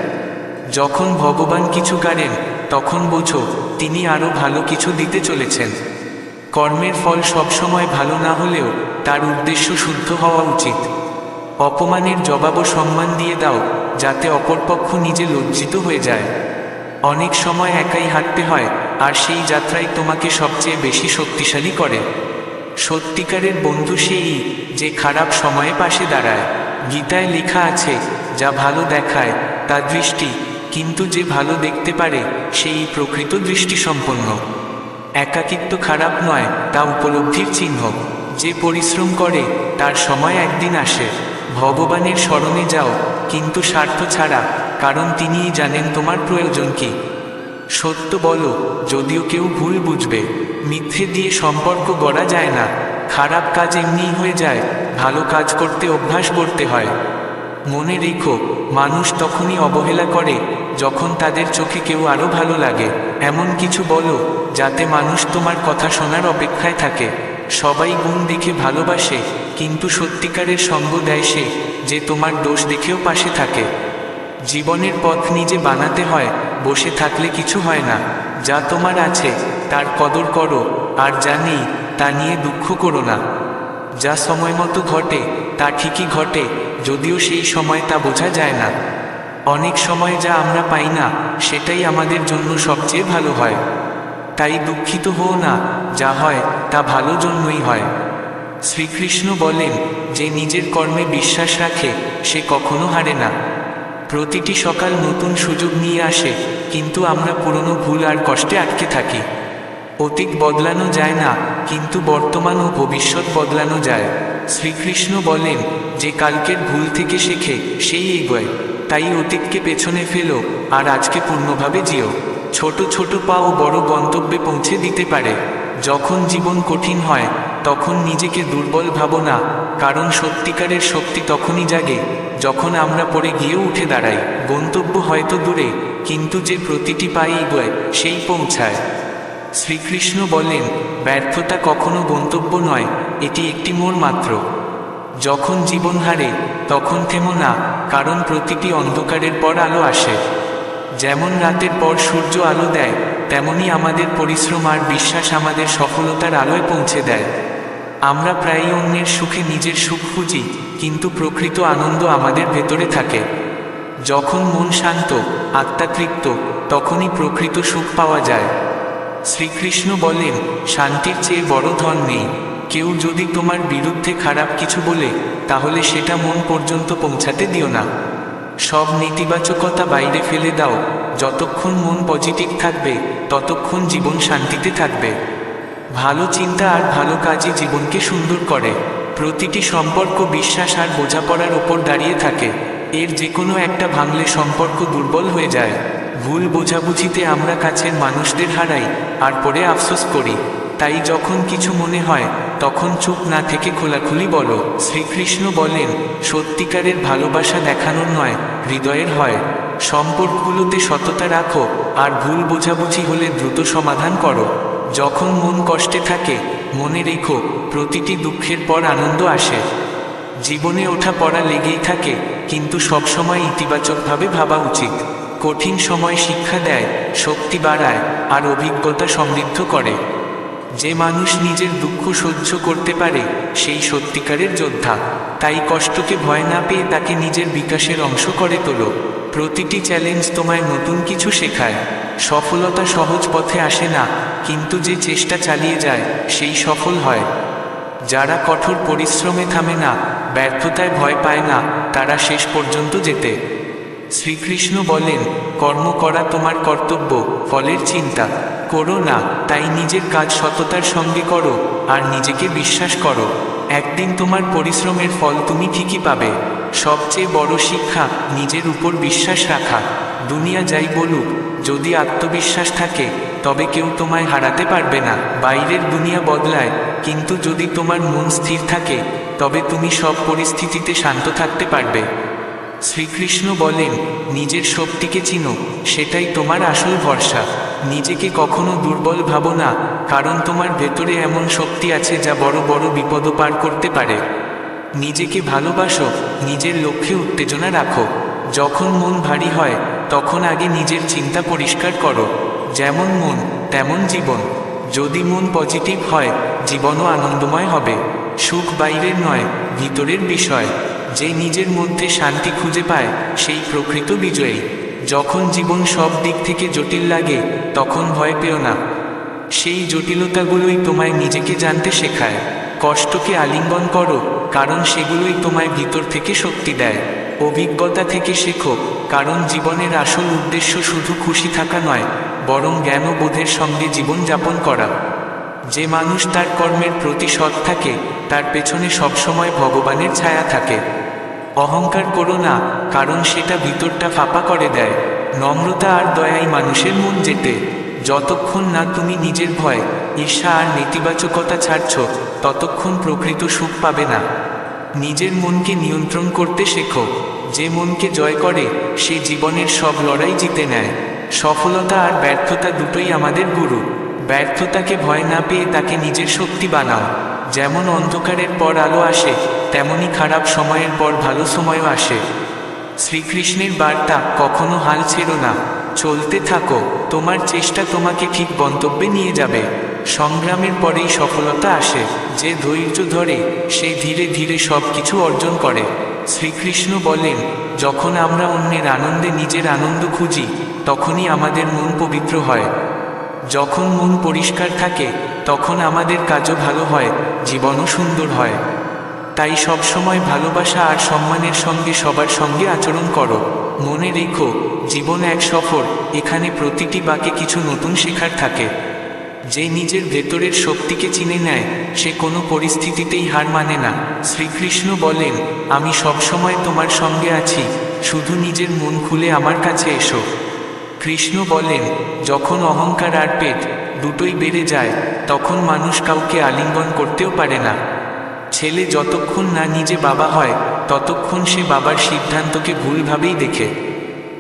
যখন ভগবান কিছু করেন, তখন বোঝো তিনি আরও ভালো কিছু দিতে চলেছেন। কর্মের ফল সবসময় ভালো না হলেও তার উদ্দেশ্য শুদ্ধ হওয়া উচিত। অপমানের জবাবও সম্মান দিয়ে দাও, যাতে অপরপক্ষ নিজে লজ্জিত হয়ে যায়। অনেক সময় একাই হাঁটতে হয়, আর সেই যাত্রাই তোমাকে সবচেয়ে বেশি শক্তিশালী করে। সত্যিকারের বন্ধু সেই যে খারাপ সময়ে পাশে দাঁড়ায়। গীতায় লেখা আছে, যা ভালো দেখায় তা দৃষ্টি, কিন্তু যে ভালো দেখতে পারে সেই প্রকৃত দৃষ্টিসম্পন্ন। একাকিত্ব খারাপ নয়, তা উপলব্ধির চিহ্ন। যে পরিশ্রম করে তার সময় একদিন আসে। ভগবানের শরণে যাও, কিন্তু স্বার্থ ছাড়া, কারণ তিনিই জানেন তোমার প্রয়োজন কি। সত্য বলো, যদিও কেউ ভুল বুঝবে। মিথ্যে দিয়ে সম্পর্ক গড়া যায় না। খারাপ কাজ এমনিই হয়ে যায়, ভালো কাজ করতে অভ্যাস করতে হয়। মনে রেখো, মানুষ তখনই অবহেলা করে যখন তাদের চোখে কেউ আরও ভালো লাগে। এমন কিছু বলো যাতে মানুষ তোমার কথা শোনার অপেক্ষায় থাকে। সবাই গুণ দেখে ভালোবাসে, কিন্তু সত্যিকারের সঙ্গ দেয় সে যে তোমার দোষ দেখেও পাশে থাকে। জীবনের পথ নিজে বানাতে হয়, বসে থাকলে কিছু হয় না। যা তোমার আছে তার কদর করো, আর যা নেই তা নিয়ে দুঃখ করো না। যা সময় মতো ঘটে তা ঠিকই ঘটে, যদিও সেই সময় তা বোঝা যায় না। অনেক সময় যা আমরা পাই না সেটাই আমাদের জন্য সবচেয়ে ভালো হয়। তাই দুঃখিত হও না, যা হয় তা ভালো জন্যই হয়। শ্রীকৃষ্ণ বলেন, যে নিজের কর্মে বিশ্বাস রাখে সে কখনো হারে না। প্রতিটি সকাল নতুন সুযোগ নিয়ে আসে, কিন্তু আমরা পুরনো ভুল আর কষ্টে আটকে থাকি। অতীত বদলানো যায় না, কিন্তু বর্তমান ও ভবিষ্যৎ বদলানো যায়। শ্রীকৃষ্ণ বলেন, যে কালকের ভুল থেকে শেখে সেই এগোয়। তাই অতীতকে পেছনে ফেলো আর আজকে পূর্ণভাবে জিও। ছোট ছোট পা ও বড় গন্তব্যে পৌঁছে দিতে পারে। যখন জীবন কঠিন হয় তখন নিজেকে দুর্বল ভাবো না, কারণ সত্যিকারের শক্তি তখনই জাগে যখন আমরা পড়ে গিয়েও উঠে দাঁড়াই। গন্তব্য হয়তো দূরে, কিন্তু যে প্রতিটি পায়ে এগোয় সেই পৌঁছায়। শ্রীকৃষ্ণ বলেন, ব্যর্থতা কখনো গন্তব্য নয়, এটি একটি মোড় মাত্র। যখন জীবন হারে তখন থেমো না, কারণ প্রতিটি অন্ধকারের পর আলো আসে। যেমন রাতের পর সূর্য আলো দেয়, তেমনি আমাদের পরিশ্রম আর বিশ্বাস আমাদের সফলতার আলোয় পৌঁছে দেয়। আমরা প্রায়ই অন্যের সুখে নিজের সুখ খুঁজি, কিন্তু প্রকৃত আনন্দ আমাদের ভেতরে থাকে। যখন মন শান্ত, আত্মা তৃপ্ত, তখনই প্রকৃত সুখ পাওয়া যায়। শ্রীকৃষ্ণ বলেন, শান্তির চেয়ে বড় ধন নেই। কেউ যদি তোমার বিরুদ্ধে খারাপ কিছু বলে, তাহলে সেটা মন পর্যন্ত পৌঁছাতে দিও না। সব নেতিবাচকতা বাইরে ফেলে দাও। যতক্ষণ মন পজিটিভ থাকবে ততক্ষণ জীবন শান্তিতে থাকবে। ভালো চিন্তা আর ভালো কাজই জীবনকে সুন্দর করে। প্রতিটি সম্পর্ক বিশ্বাস আর বোঝাপড়ার ওপর দাঁড়িয়ে থাকে। এর যে কোনো একটা ভাঙলে সম্পর্ক দুর্বল হয়ে যায়। ভুল বোঝাবুঝিতে আমরা কাছের মানুষদের হারাই আর পরে আফসোস করি। তাই যখন কিছু মনে হয় তখন চুপ না থেকে খোলাখুলি বলো। শ্রীকৃষ্ণ বলেন, সত্যিকারের ভালোবাসা দেখানোর নয়, হৃদয়ের হয়। সম্পর্কগুলোতে সততা রাখো, আর ভুল বোঝাবুঝি হলে দ্রুত সমাধান করো। যখন মন কষ্টে থাকে, মনে রেখো প্রতিটি দুঃখের পর আনন্দ আসে। জীবনে ওঠা পড়া লেগেই থাকে, কিন্তু সবসময় ইতিবাচকভাবে ভাবা উচিত। কঠিন সময় শিক্ষা দেয়, শক্তি বাড়ায়, আর অভিজ্ঞতা সমৃদ্ধ করে। যে মানুষ নিজের দুঃখ সহ্য করতে পারে, সেই সত্যিকারের যোদ্ধা। তাই কষ্টকে ভয় না পেয়ে তাকে নিজের বিকাশের অংশ করে তোলো। প্রতিটি চ্যালেঞ্জ তোমায় নতুন কিছু শেখায়। সফলতা সহজ পথে আসে না, কিন্তু যে চেষ্টা চালিয়ে যায় সেই সফল হয়। যারা কঠোর পরিশ্রমে থামে না, ব্যর্থতায় ভয় পায় না, তারা শেষ পর্যন্ত যেতে। শ্রীকৃষ্ণ বলেন, কর্ম করা তোমার কর্তব্য, ফলের চিন্তা করো না। তাই নিজের কাজ সততার সঙ্গে করো, আর নিজেকে বিশ্বাস করো। একদিন তোমার পরিশ্রমের ফল তুমি ঠিকই পাবে। সবচেয়ে বড় শিক্ষা, নিজের উপর বিশ্বাস রাখা। দুনিয়া যাই বলুক, যদি আত্মবিশ্বাস থাকে তবে কেউ তোমায় হারাতে পারবে না। বাইরের দুনিয়া বদলায়, কিন্তু যদি তোমার মন স্থির থাকে তবে তুমি সব পরিস্থিতিতে শান্ত থাকতে পারবে। শ্রীকৃষ্ণ বলেন, নিজের শক্তিকে চিনো, সেটাই তোমার আসল ভরসা। নিজেকে কখনো দুর্বল ভাবো না, কারণ তোমার ভেতরে এমন শক্তি আছে যা বড় বড় বিপদও পার করতে পারে। নিজেকে ভালোবাসো, নিজের লক্ষ্যে উত্তেজনা রাখো। যখন মন ভারী হয় তখন আগে নিজের চিন্তা পরিষ্কার করো। যেমন মন তেমন জীবন। যদি মন পজিটিভ হয়, জীবনও আনন্দময় হবে। সুখ বাইরের নয়, ভিতরের বিষয়। যে নিজের মধ্যে শান্তি খুঁজে পায় সেই প্রকৃত বিজয়ী। যখন জীবন সব দিক থেকে জটিল লাগে, তখন ভয় পেও না। সেই জটিলতাগুলোই তোমায় নিজেকে জানতে শেখায়। কষ্টকে আলিঙ্গন করো, কারণ সেগুলোই তোমায় ভিতর থেকে শক্তি দেয়। অভিজ্ঞতা থেকে শেখো, কারণ জীবনের আসল উদ্দেশ্য শুধু খুশি থাকা নয়, বরং জ্ঞান ও বোধের সঙ্গে জীবন যাপন করা। যে মানুষ তার কর্মের প্রতি সৎ থাকে, তার পেছনে সবসময় ভগবানের ছায়া থাকে। অহংকার করো না, কারণ সেটা ভিতরটা ফাঁপা করে দেয়। নম্রতা আর দয়াই মানুষের মন জেতে। যতক্ষণ না তুমি নিজের ভয়, ঈর্ষা আর নেতিবাচকতা ছাড়ছ, ততক্ষণ প্রকৃত সুখ পাবে না। নিজের মনকে নিয়ন্ত্রণ করতে শেখো। যে মনকে জয় করে সে জীবনের সব লড়াই জিতে নেয়। সফলতা আর ব্যর্থতা দুটোই আমাদের গুরু। ব্যর্থতাকে ভয় না পেয়ে তাকে নিজের শক্তি বানাও। যেমন অন্ধকারের পর আলো আসে, তেমনি খারাপ সময়ের পর ভালো সময়ও আসে। শ্রীকৃষ্ণের বার্তা, কখনো হাল ছেড়ো না, চলতে থাকো। তোমার চেষ্টা তোমাকে ঠিক গন্তব্যে নিয়ে যাবে। সংগ্রামের পরেই সফলতা আসে। যে ধৈর্য ধরে সে ধীরে ধীরে সব কিছু অর্জন করে। শ্রীকৃষ্ণ বলেন, যখন আমরা অন্যের আনন্দে নিজের আনন্দ খুঁজি, তখনই আমাদের মন পবিত্র হয়। যখন মন পরিষ্কার থাকে, তখন আমাদের কাজও ভালো হয়, জীবনও সুন্দর হয়। তাই সবসময় ভালোবাসা আর সম্মানের সঙ্গে সবার সঙ্গে আচরণ করো। মনে রেখো, জীবন এক সফর, এখানে প্রতিটি বাঁকে কিছু নতুন শেখার থাকে। যে নিজের ভেতরের শক্তিকে চিনে নেয়, সে কোনো পরিস্থিতিতেই হার মানে না। শ্রীকৃষ্ণ বলেন, আমি সবসময় তোমার সঙ্গে আছি, শুধু নিজের মন খুলে আমার কাছে এসো। কৃষ্ণ বলেন, যখন অহংকার আর পেট দুটোই বেড়ে যায়, তখন মানুষ কাউকে আলিঙ্গন করতেও পারে না। ছেলে যতক্ষণ না নিজে বাবা হয়, ততক্ষণ সে বাবার সিদ্ধান্তকে ভুলভাবেই দেখে।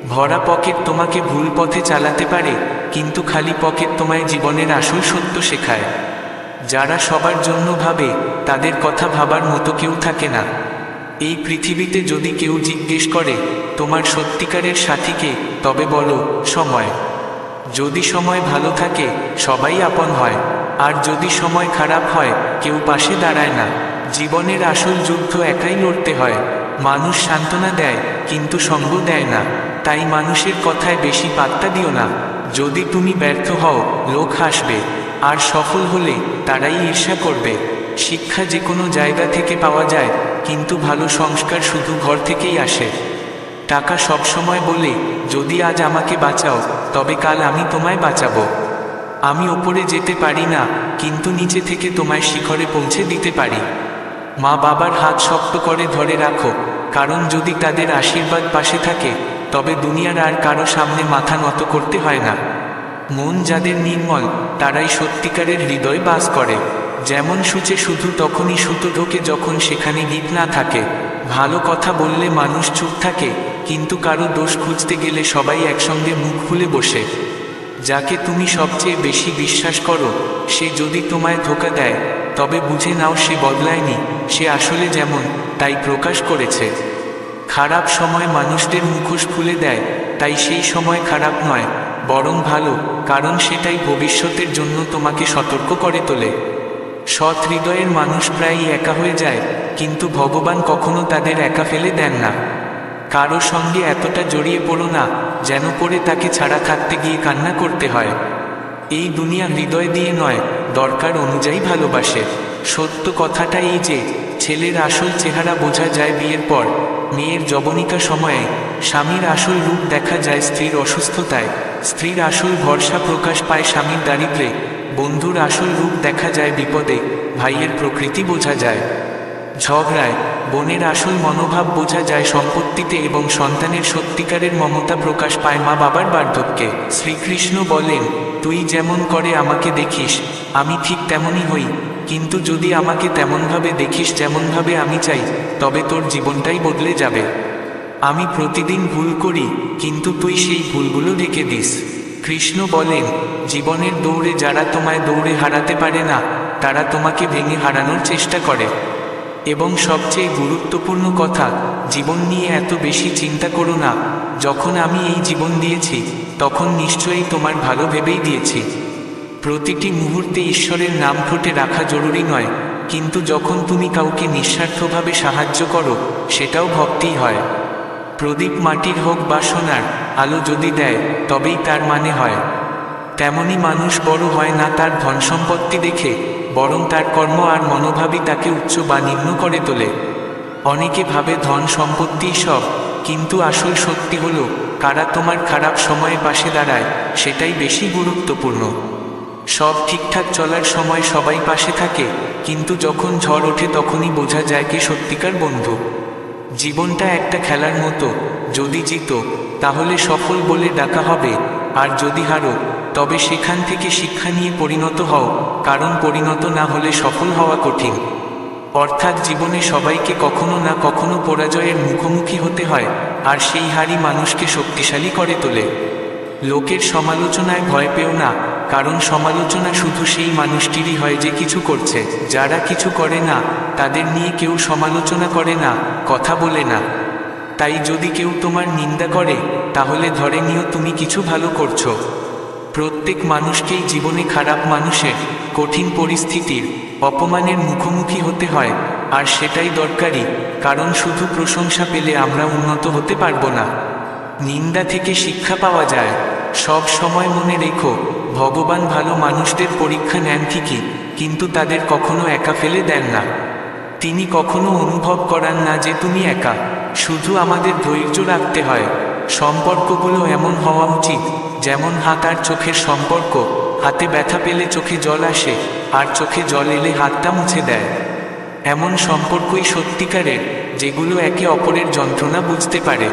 ভরা পকেট তোমাকে ভুল পথে চালাতে পারে, কিন্তু খালি পকেট তোমায় জীবনের আসল সত্য শেখায়। যারা সবার জন্য ভাবে, তাদের কথা ভাবার মতো কেউ থাকে না। এই পৃথিবীতে যদি কেউ জিজ্ঞেস করে তোমার সত্যিকারের সাথীকে, তবে বলো সময়। যদি সময় ভালো থাকে, সবাই আপন হয়। আর যদি সময় খারাপ হয়, কেউ পাশে দাঁড়ায় না। জীবনের আসল যুদ্ধ একাই লড়তে হয়। মানুষ সান্ত্বনা দেয়, কিন্তু সঙ্গ দেয় না। তাই মানুষের কথায় বেশি পাত্তা দিও না। যদি তুমি ব্যর্থ হও, লোক হাসবে, আর সফল হলে তারাই ঈর্ষা করবে। শিক্ষা যে কোনো জায়গা থেকে পাওয়া যায়, কিন্তু ভালো সংস্কার শুধু ঘর থেকেই আসে। টাকা সবসময় বলে, যদি আজ আমাকে বাঁচাও, তবে কাল আমি তোমায় বাঁচাবো। আমি ওপরে যেতে পারি না, কিন্তু নিচে থেকে তোমায় শিখরে পৌঁছে দিতে পারি। মা বাবার হাত শক্ত করে ধরে রাখো, কারণ যদি তাদের আশীর্বাদ পাশে থাকে, তবে দুনিয়ার আর কারো সামনে মাথা নত করতে হয় না। মন যাদের নির্মল, তারাই সত্যিকারের হৃদয় বাস করে। যেমন সূচে শুধু তখনই সুতো ঢোকে যখন সেখানে গীত না থাকে। ভালো কথা বললে মানুষ চুপ থাকে, কিন্তু কারো দোষ খুঁজতে গেলে সবাই একসঙ্গে মুখ খুলে বসে। যাকে তুমি সবচেয়ে বেশি বিশ্বাস করো সে যদি তোমায় ধোঁকা দেয়, তবে বুঝে নাও সে বদলায়নি, সে আসলে যেমন তাই প্রকাশ করেছে। খারাপ সময় মানুষদের মুখোশ খুলে দেয়, তাই সেই সময় খারাপ নয়, বরং ভালো, কারণ সেটাই ভবিষ্যতের জন্য তোমাকে সতর্ক করে তোলে। সৎ হৃদয়ের মানুষ প্রায়ই একা হয়ে যায়, কিন্তু ভগবান কখনো তাদের একা ফেলে দেন না। কারো সঙ্গে এতটা জড়িয়ে পড়ো না যেন পড়ে তাকে ছাড়া থাকতে গিয়ে কান্না করতে হয়। এই দুনিয়া হৃদয় দিয়ে নয়, দরকার অনুযায়ী ভালোবাসে। সত্য কথাটা এই যে ছেলের আসল চেহারা বোঝা যায় বিয়ের পর, মেয়ের যবনিকা সময়ে, স্বামীর আসল রূপ দেখা যায় স্ত্রীর অসুস্থতায়, স্ত্রীর আসল ভরসা প্রকাশ পায় স্বামীর দারিদ্র্যে, বন্ধুর আসল রূপ দেখা যায় বিপদে, ভাইয়ের প্রকৃতি বোঝা যায় ঝগড়ায়, বোনের আসল মনোভাব বোঝা যায় সম্পত্তিতে এবং সন্তানের সত্যিকারের মমতা প্রকাশ পায় মা বাবার বার্ধক্যে। শ্রীকৃষ্ণ বলেন, তুই যেমন করে আমাকে দেখিস আমি ঠিক তেমনই হই, কিন্তু যদি আমাকে তেমনভাবে দেখিস যেমনভাবে আমি চাই, তবে তোর জীবনটাই বদলে যাবে। আমি প্রতিদিন ভুল করি, কিন্তু তুই সেই ভুলগুলো ঢেকে দিস। কৃষ্ণ বলেন, জীবনের দৌড়ে যারা তোমায় দৌড়ে হারাতে পারে না, তারা তোমাকে ভেঙে হারানোর চেষ্টা করে। এবং সবচেয়ে গুরুত্বপূর্ণ কথা, জীবন নিয়ে এত বেশি চিন্তা করো না। যখন আমি এই জীবন দিয়েছি, তখন নিশ্চয়ই তোমার ভালো ভেবেই দিয়েছি। প্রতিটি মুহূর্তে ঈশ্বরের নাম ঠোঁটে রাখা জরুরি নয়, কিন্তু যখন তুমি কাউকে নিঃস্বার্থভাবে সাহায্য করো, সেটাও ভক্তিই হয়। প্রদীপ মাটির হোক বা সোনার, আলো যদি দেয় তবেই তার মানে হয়। তেমনি মানুষ বড় হয় না তার ধন সম্পত্তি দেখে, বরং তার কর্ম আর মনোভাবই তাকে উচ্চ বা নিম্ন করে তোলে। অনেকে ভাবে ধন সম্পত্তি সব, কিন্তু আসল সত্যি হলো কারা তোমার খারাপ সময়ে পাশে দাঁড়ায়, সেটাই বেশি গুরুত্বপূর্ণ। সব ঠিকঠাক চলার সময় সবাই পাশে থাকে, কিন্তু যখন ঝড় ওঠে তখনই বোঝা যায় কে সত্যিকার বন্ধু। জীবনটা একটা খেলার মতো, যদি জিতো তাহলে সফল বলে ডাকা হবে, আর যদি হারো তবে সেখান থেকে শিক্ষা নিয়ে পরিণত হও, কারণ পরিণত না হলে সফল হওয়া কঠিন। অর্থাৎ জীবনে সবাইকে কখনো না কখনো পরাজয়ের মুখোমুখি হতে হয়, আর সেই হারই মানুষকে শক্তিশালী করে তোলে। লোকের সমালোচনায় ভয় পেও না, কারণ সমালোচনা শুধু সেই মানুষটিরই হয় যে কিছু করছে। যারা কিছু করে না তাদের নিয়ে কেউ সমালোচনা করে না, কথা বলে না। তাই যদি কেউ তোমার নিন্দা করে, তাহলে ধরে নিও তুমি কিছু ভালো করছো। প্রত্যেক মানুষকেই জীবনে খারাপ মানুষের, কঠিন পরিস্থিতির, অপমানের মুখোমুখি হতে হয়, আর সেটাই দরকারি, কারণ শুধু প্রশংসা পেলে আমরা উন্নত হতে পারবো না। নিন্দা থেকে শিক্ষা পাওয়া যায়। সব সময় মনে রেখো, ভগবান ভালো মানুষদের পরীক্ষা নেন ঠিকই, কিন্তু তাদের কখনো একা ফেলে দেন না। তিনি কখনো অনুভব করান না যে তুমি একা, শুধু আমাদের ধৈর্য রাখতে হয়। সম্পর্কগুলো এমন হওয়া উচিত যেমন হাত আর চোখের সম্পর্ক। হাতে ব্যথা পেলে চোখে জল আসে, আর চোখে জল এলে হাতটা মুছে দেয়। এমন সম্পর্কই সত্যিকারের, যেগুলো একে অপরের যন্ত্রণা বুঝতে পারে।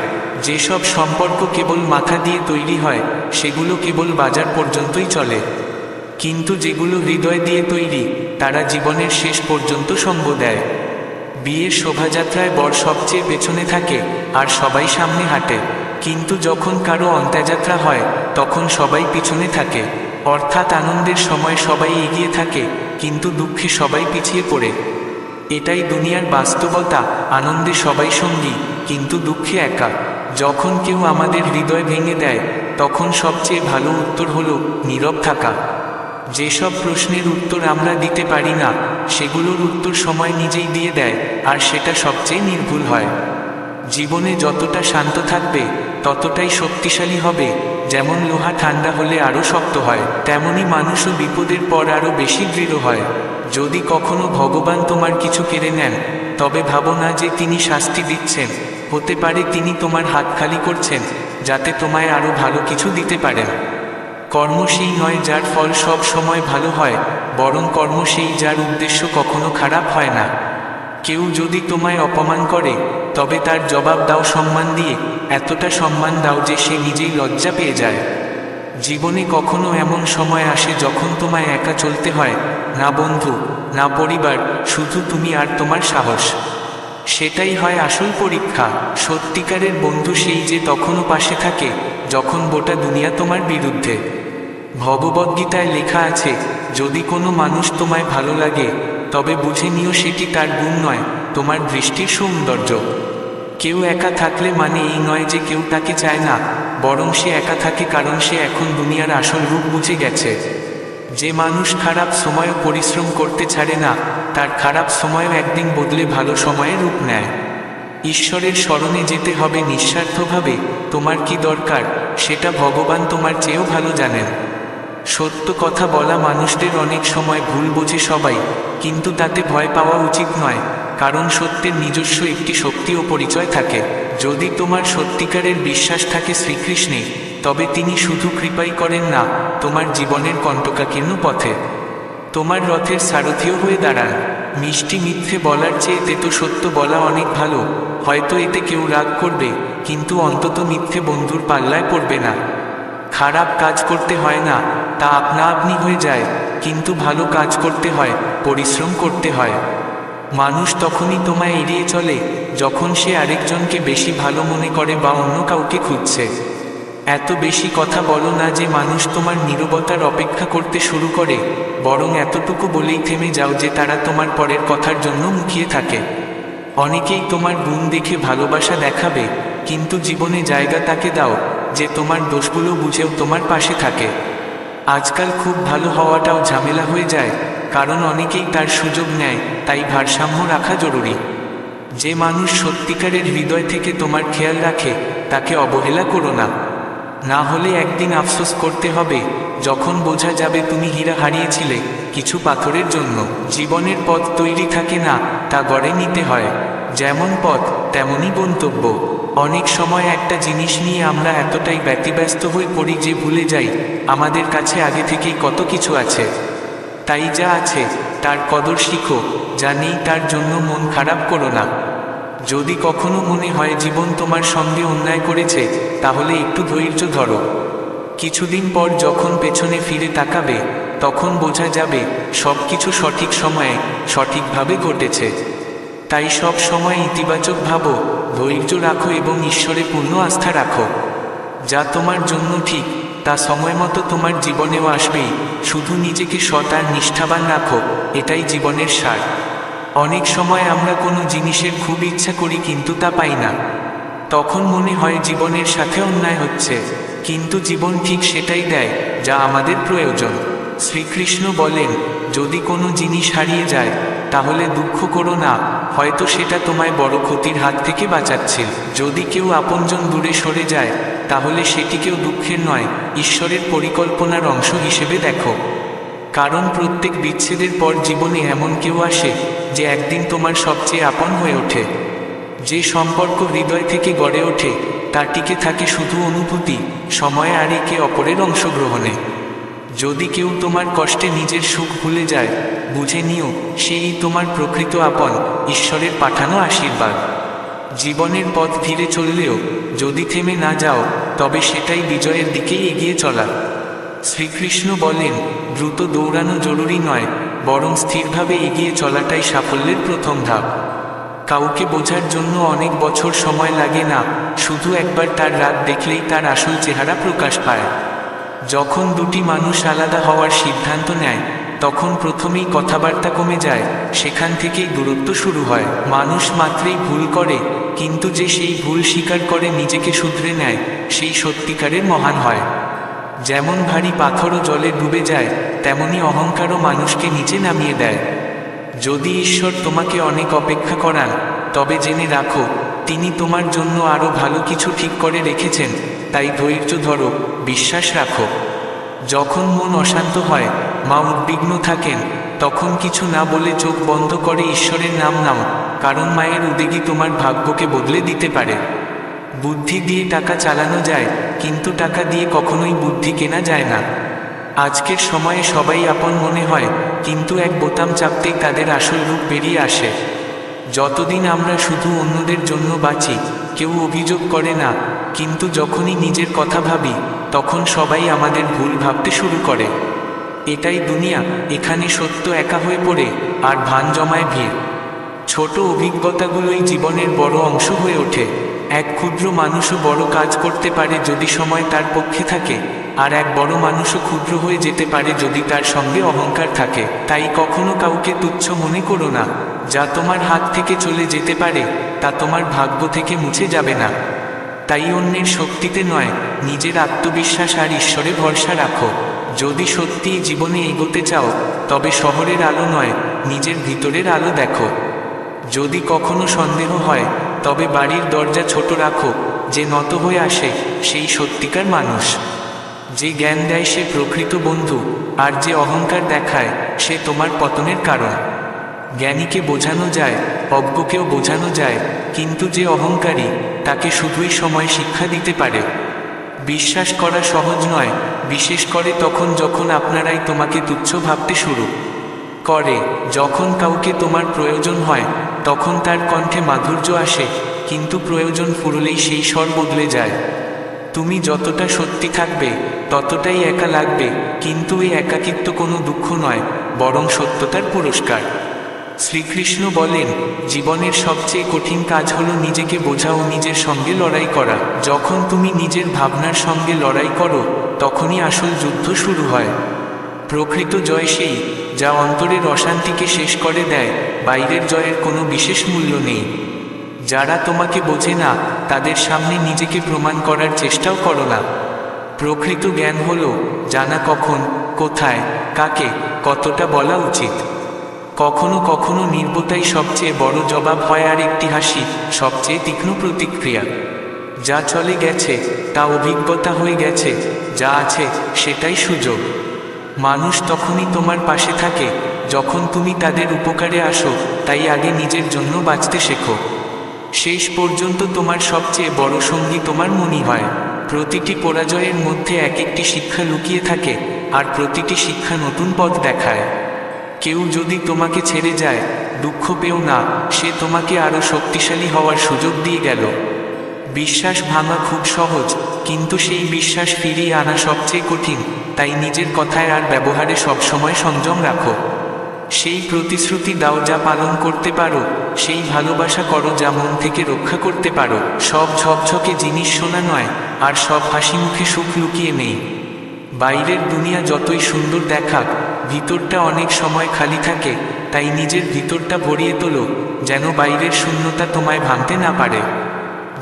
যেসব সম্পর্ক কেবল মাথা দিয়ে তৈরি হয়, সেগুলো কেবল বাজার পর্যন্তই চলে, কিন্তু যেগুলো হৃদয় দিয়ে তৈরি, তারা জীবনের শেষ পর্যন্ত সঙ্গ দেয়। বিয়ের শোভাযাত্রায় বর সবচেয়ে পেছনে থাকে, আর সবাই সামনে হাঁটে, কিন্তু যখন কারো অন্ত্যযাত্রা হয়, তখন সবাই পিছনে থাকে। অর্থাৎ আনন্দের সময় সবাই এগিয়ে থাকে, কিন্তু দুঃখে সবাই পিছিয়ে পড়ে। এটাই দুনিয়ার বাস্তবতা। আনন্দে সবাই সঙ্গী, কিন্তু দুঃখে একা। যখন কেউ আমাদের হৃদয় ভেঙে দেয়, তখন সবচেয়ে ভালো উত্তর হলো নীরব থাকা। যেসব প্রশ্নের উত্তর আমরা দিতে পারি না, সেগুলোর উত্তর সময় নিজেই দিয়ে দেয়, আর সেটা সবচেয়ে নির্ভুল হয়। জীবনে যতটা শান্ত থাকবে, ততটাই শক্তিশালী হবে। যেমন লোহা ঠান্ডা হলে আরও শক্ত হয়, তেমনি মানুষও বিপদের পর আরও বেশি দৃঢ় হয়। যদি কখনো ভগবান তোমার কিছু কেড়ে নেন, তবে ভাবো না যে তিনি শাস্তি দিচ্ছেন। হতে পারে তিনি তোমার হাত খালি করছেন, যাতে তোমায় আরও ভালো কিছু দিতে পারেন। কর্ম সেই নয় যার ফল সব সময় ভালো হয়, বরং কর্ম সেই যার উদ্দেশ্য কখনো খারাপ হয় না। কেউ যদি তোমায় অপমান করে, তবে তার জবাব দাও সম্মান দিয়ে। এতটা সম্মান দাও যে সে নিজেই লজ্জা পেয়ে যায়। জীবনে কখনো এমন সময় আসে যখন তোমায় একা চলতে হয়, না বন্ধু, না পরিবার, শুধু তুমি আর তোমার সাহস। সেটাই হয় আসল পরীক্ষা। সত্যিকারের বন্ধু সেই যে তখনও পাশে থাকে যখন গোটা দুনিয়া তোমার বিরুদ্ধে। ভগবদ্গীতায় লেখা আছে, যদি কোনো মানুষ তোমায় ভালো লাগে তবে বুঝে নিও সেটি তার গুণ নয়, তোমার দৃষ্টির সৌন্দর্য। কেউ একা থাকলে মানে এই নয় যে কেউ তাকে চায় না, বরং সে একা থাকে কারণ সে এখন দুনিয়ার আসল রূপ বুঝে গেছে। যে মানুষ খারাপ সময়ও পরিশ্রম করতে ছাড়ে না, তার খারাপ সময়ও একদিন বদলে ভালো সময়ে রূপ নেয়। ঈশ্বরের শরণে যেতে হবে নিঃস্বার্থভাবে। তোমার কি দরকার সেটা ভগবান তোমার চেয়েও ভালো জানেন। সত্য কথা বলা মানুষদের অনেক সময় ভুল বোঝে সবাই, কিন্তু তাতে ভয় পাওয়া উচিত নয়, কারণ সত্যের নিজস্ব একটি শক্তি ও পরিচয় থাকে। যদি তোমার সত্যিকারের বিশ্বাস থাকে শ্রীকৃষ্ণে, তবে তিনি শুধু কৃপাই করেন না, তোমার জীবনের কণ্টকাকীর্ণ পথে তোমার রথের সারথিও হয়ে দাঁড়ান। মিষ্টি মিথ্যে বলার চেয়ে তেতো সত্য বলা অনেক ভালো। হয়তো এতে কেউ রাগ করবে, কিন্তু অন্তত মিথ্যে বন্ধুর পাল্লায় পড়বে না। খারাপ কাজ করতে হয় না, তা আপনা আপনি হয়ে যায়, কিন্তু ভালো কাজ করতে হয়, পরিশ্রম করতে হয়। মানুষ তখনই তোমায় এড়িয়ে চলে যখন সে আরেকজনকে বেশি ভালো মনে করে বা অন্য কাউকে খুঁজছে। এত বেশি কথা বলো না যে মানুষ তোমার নীরবতার অপেক্ষা করতে শুরু করে, বরং এতটুকু বলেই থেমে যাও যে তারা তোমার পরের কথার জন্য মুখিয়ে থাকে। অনেকেই তোমার গুণ দেখে ভালোবাসা দেখাবে, কিন্তু জীবনে জায়গা তাকে দাও যে তোমার দোষগুলো বুঝেও তোমার পাশে থাকে। আজকাল খুব ভালো হওয়াটাও ঝামেলা হয়ে যায়, কারণ অনেকেই তার সুযোগ নেয়, তাই ভারসাম্য রাখা জরুরি। যে মানুষ সত্যিকারের হৃদয় থেকে তোমার খেয়াল রাখে তাকে অবহেলা করো না, না হলে একদিন আফসোস করতে হবে যখন বোঝা যাবে তুমি হীরা হারিয়েছিলে কিছু পাথরের জন্য। জীবনের পথ তৈরি থাকে না, তা গড়ে নিতে হয়। যেমন পথ তেমনই গন্তব্য। অনেক সময় একটা জিনিস নিয়ে আমরা এতটাই ব্যতিব্যস্ত হয়ে পড়ি যে ভুলে যাই আমাদের কাছে আগে থেকেই কত কিছু আছে। তাই যা আছে তার কদর শিখো, যা নেই তার জন্য মন খারাপ করো না। যদি কখনো মনে হয় জীবন তোমার সঙ্গে অন্যায় করেছে, তাহলে একটু ধৈর্য ধরো। কিছুদিন পর যখন পেছনে ফিরে তাকাবে, তখন বোঝা যাবে সব কিছু সঠিক সময়ে সঠিকভাবে ঘটেছে। তাই সব সময় ইতিবাচক ভাবো, ধৈর্য রাখো এবং ঈশ্বরে পূর্ণ আস্থা রাখো। যা তোমার জন্য ঠিক তা সময়মতো তোমার জীবনেও আসবেই। শুধু নিজেকে সৎ আর নিষ্ঠাবান রাখো, এটাই জীবনের সার। অনেক সময় আমরা কোনো জিনিসের খুব ইচ্ছা করি কিন্তু তা পাই না, তখন মনে হয় জীবনের সাথে অন্যায় হচ্ছে, কিন্তু জীবন ঠিক সেটাই দেয় যা আমাদের প্রয়োজন। শ্রীকৃষ্ণ বলেন, যদি কোনো জিনিস হারিয়ে যায় তাহলে দুঃখ করো না, হয়তো সেটা তোমায় বড় ক্ষতির হাত থেকে বাঁচাচ্ছিল। যদি কেউ আপনজন দূরে সরে যায়, তাহলে সেটিকেও দুঃখের নয়, ঈশ্বরের পরিকল্পনার অংশ হিসেবে দেখো। কারণ প্রত্যেক বিচ্ছেদের পর জীবনে এমন কেউ আসে যে একদিন তোমার সবচেয়ে আপন হয়ে ওঠে। যে সম্পর্ক হৃদয় থেকে গড়ে ওঠে তা টিকে থাকে শুধু অনুভূতি, সময় আর একে অপরের অংশগ্রহণে। যদি কেউ তোমার কষ্টে নিজের সুখ ভুলে যায়, বুঝে নিও সেই তোমার প্রকৃত আপন, ঈশ্বরের পাঠানো আশীর্বাদ। জীবনের পথ ধীরে চললেও যদি থেমে না যাও, তবে সেটাই বিজয়ের দিকেই এগিয়ে চলা। শ্রীকৃষ্ণ বলেন, দ্রুত দৌড়ানো জরুরি নয়, বরং স্থিরভাবে এগিয়ে চলাটাই সাফল্যের প্রথম ধাপ। কাউকে বোঝার জন্য অনেক বছর সময় লাগে না, শুধু একবার তার রাগ দেখলেই তার আসল চেহারা প্রকাশ পায়। যখন দুটি মানুষ আলাদা হওয়ার সিদ্ধান্ত নেয়, তখন প্রথমেই কথাবার্তা কমে যায়, সেখান থেকেই দূরত্ব শুরু হয়। মানুষ মাত্রেই ভুল করে, কিন্তু যে সেই ভুল স্বীকার করে নিজেকে শুধরে নেয়, সেই সত্যিকারের মহান হয়। যেমন ভারী পাথরও জলে ডুবে যায়, তেমনি অহংকারও মানুষকে নিচে নামিয়ে দেয়। যদি ঈশ্বর তোমাকে অনেক অপেক্ষা করান, তবে জেনে রাখো তিনি তোমার জন্য আরও ভালো কিছু ঠিক করে রেখেছেন। তাই ধৈর্য ধরো, বিশ্বাস রাখো। যখন মন অশান্ত হয়, মা উদ্বিগ্ন থাকেন, তখন কিছু না বলে চোখ বন্ধ করে ঈশ্বরের নাম নাও, কারণ মায়ের উদ্বেগই তোমার ভাগ্যকে বদলে দিতে পারে। বুদ্ধি দিয়ে টাকা চালানো যায়, কিন্তু টাকা দিয়ে কখনোই বুদ্ধি কেনা যায় না। আজকের সময়ে সবাই আপন মনে হয়, কিন্তু এক বোতাম চাপতেই তাদের আসল রূপ বেরিয়ে আসে। যতদিন আমরা শুধু অন্যদের জন্য বাঁচি, কেউ অভিযোগ করে না, কিন্তু যখনই নিজের কথা ভাবি, তখন সবাই আমাদের ভুল ভাবতে শুরু করে। এটাই দুনিয়া, এখানে সত্য একা হয়ে পড়ে আর ভান জমায় ভিড়। ছোট অভিজ্ঞতাগুলোই জীবনের বড় অংশ হয়ে ওঠে। এক ক্ষুদ্র মানুষও বড় কাজ করতে পারে যদি সময় তার পক্ষে থাকে, আর এক বড় মানুষও ক্ষুদ্র হয়ে যেতে পারে যদি তার সঙ্গে অহংকার থাকে। তাই কখনো কাউকে তুচ্ছ মনে করো না। যা তোমার হাত থেকে চলে যেতে পারে তা তোমার ভাগ্য থেকে মুছে যাবে না। তাই অন্যের শক্তিতে নয়, নিজের আত্মবিশ্বাস আর ঈশ্বরে ভরসা রাখো। যদি সত্যিই জীবনে এগোতে চাও, তবে শহরের আলো নয়, নিজের ভিতরের আলো দেখো। যদি কখনো সন্দেহ হয়, তবে বাড়ির দরজা ছোট রাখো। যে নত হয়ে আসে সেই সত্যিকার মানুষ। যে জ্ঞান দেয় সে প্রকৃত বন্ধু, আর যে অহংকার দেখায় সে তোমার পতনের কারণ। জ্ঞানীকে বোঝানো যায়, অজ্ঞকেও বোঝানো যায়, কিন্তু যে অহংকারী তাকে শুধুই সময় শিক্ষা দিতে পারে। বিশ্বাস করা সহজ নয়, বিশেষ করে তখন যখন আপনারাই তোমাকে তুচ্ছ ভাবতে শুরু করে। যখন কাউকে তোমার প্রয়োজন হয় তখন তার কণ্ঠে মাধুর্য আসে, কিন্তু প্রয়োজন ফুরলেই সেই স্বর বদলে যায়। তুমি যতটা সত্যি থাকবে ততটাই একা লাগবে, কিন্তু এই একাকিত্ব কোনো দুঃখ নয়, বরং সত্যতার পুরস্কার। শ্রীকৃষ্ণ বলেন, জীবনের সবচেয়ে কঠিন কাজ হলো নিজেকে বোঝা ও নিজের সঙ্গে লড়াই করা। যখন তুমি নিজের ভাবনার সঙ্গে লড়াই করো, তখনই আসল যুদ্ধ শুরু হয়। প্রকৃত জয় সেই, যা অন্তরের অশান্তিকে শেষ করে দেয়। বাইরের জয়ের কোনো বিশেষ মূল্য নেই। যারা তোমাকে বোঝে না তাদের সামনে নিজেকে প্রমাণ করার চেষ্টাও করো না। প্রকৃত জ্ঞান হলো জানা কখন, কোথায়, কাকে, কতটা বলা উচিত। কখনো কখনো নির্বতাই সবচেয়ে বড় জবাব হয়, আর একটি হাসি সবচেয়ে তীক্ষ্ণ প্রতিক্রিয়া। যা চলে গেছে তা অভিজ্ঞতা হয়ে গেছে, যা আছে সেটাই সুযোগ। মানুষ তখনই তোমার পাশে থাকে যখন তুমি তাদের উপকারে আসো। তাই আগে নিজের জন্য বাঁচতে শেখো। শেষ পর্যন্ত তোমার সবচেয়ে বড় সঙ্গী তোমার মনই হয়। প্রতিটি পরাজয়ের মধ্যে এক একটি শিক্ষা লুকিয়ে থাকে, আর প্রতিটি শিক্ষা নতুন পথ দেখায়। কেউ যদি তোমাকে ছেড়ে যায়, দুঃখ পেও না, সে তোমাকে আরও শক্তিশালী হওয়ার সুযোগ দিয়ে গেল। বিশ্বাস ভাঙা খুব সহজ, কিন্তু সেই বিশ্বাস ফিরিয়ে আনা সবচেয়ে কঠিন। তাই নিজের কথায় আর ব্যবহারে সবসময় সংযম রাখো। সেই প্রতিশ্রুতি দাও যা পালন করতে পারো, সেই ভালোবাসা করো যা মন থেকে রক্ষা করতে পারো। সব ঝকঝকে জিনিস সোনা নয়, আর সব হাসি মুখে সুখ লুকিয়ে নেই। বাইরের দুনিয়া যতই সুন্দর দেখাক, ভিতরটা অনেক সময় খালি থাকে। তাই নিজের ভিতরটা ভরিয়ে তোলো, যেন বাইরের শূন্যতা তোমায় ভাঙতে না পারে।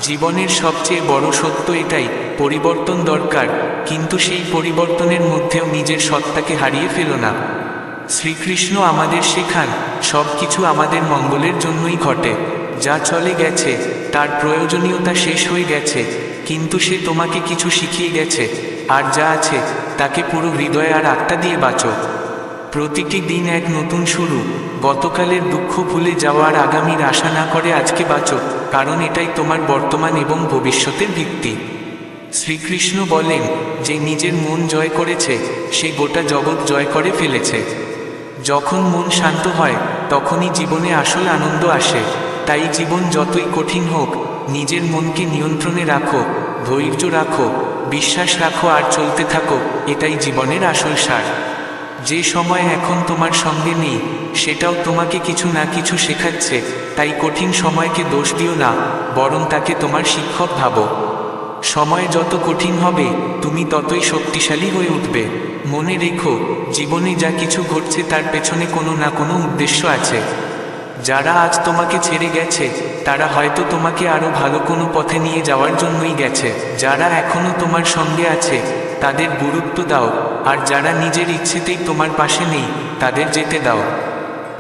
জীবনের সবচেয়ে বড় সত্য এটাই, পরিবর্তন দরকার, কিন্তু সেই পরিবর্তনের মধ্যেও নিজের সত্তাকে হারিয়ে ফেলো না। শ্রীকৃষ্ণ আমাদের শেখান, সব কিছু আমাদের মঙ্গলের জন্যই ঘটে। যা চলে গেছে তার প্রয়োজনীয়তা শেষ হয়ে গেছে, কিন্তু সে তোমাকে কিছু শিখিয়ে গেছে। আর যা আছে তাকে পুরো হৃদয় আর আত্মা দিয়ে বাঁচো। প্রতিটি দিন এক নতুন শুরু। গতকালের দুঃখ ভুলে যাওয়ার, আগামীর আশা না করে আজকে বাঁচো, কারণ এটাই তোমার বর্তমান এবং ভবিষ্যতের ভিত্তি। শ্রীকৃষ্ণ বলেন, যে নিজের মন জয় করেছে সে গোটা জগৎ জয় করে ফেলেছে। যখন মন শান্ত হয় তখনই জীবনে আসল আনন্দ আসে। তাই জীবন যতই কঠিন হোক, নিজের মনকে নিয়ন্ত্রণে রাখো, ধৈর্য রাখো, বিশ্বাস রাখো আর চলতে থাকো। এটাই জীবনের আসল সার। যে সময় এখন তোমার সঙ্গে নেই, সেটাও তোমাকে কিছু না কিছু শেখাচ্ছে। তাই কঠিন সময়কে দোষ দিও না, বরং তাকে তোমার শিক্ষক ভাবো। সময় যত কঠিন হবে তুমি ততই শক্তিশালী হয়ে উঠবে। মনে রেখো, জীবনে যা কিছু ঘটছে তার পেছনে কোনো না কোনো উদ্দেশ্য আছে। যারা আজ তোমাকে ছেড়ে গেছে তারা হয়তো তোমাকে আরও ভালো কোনো পথে নিয়ে যাওয়ার জন্যই গেছে। যারা এখনো তোমার সঙ্গে আছে তাদের গুরুত্ব দাও, আর যারা নিজের ইচ্ছেতেই তোমার পাশে নেই তাদের যেতে দাও।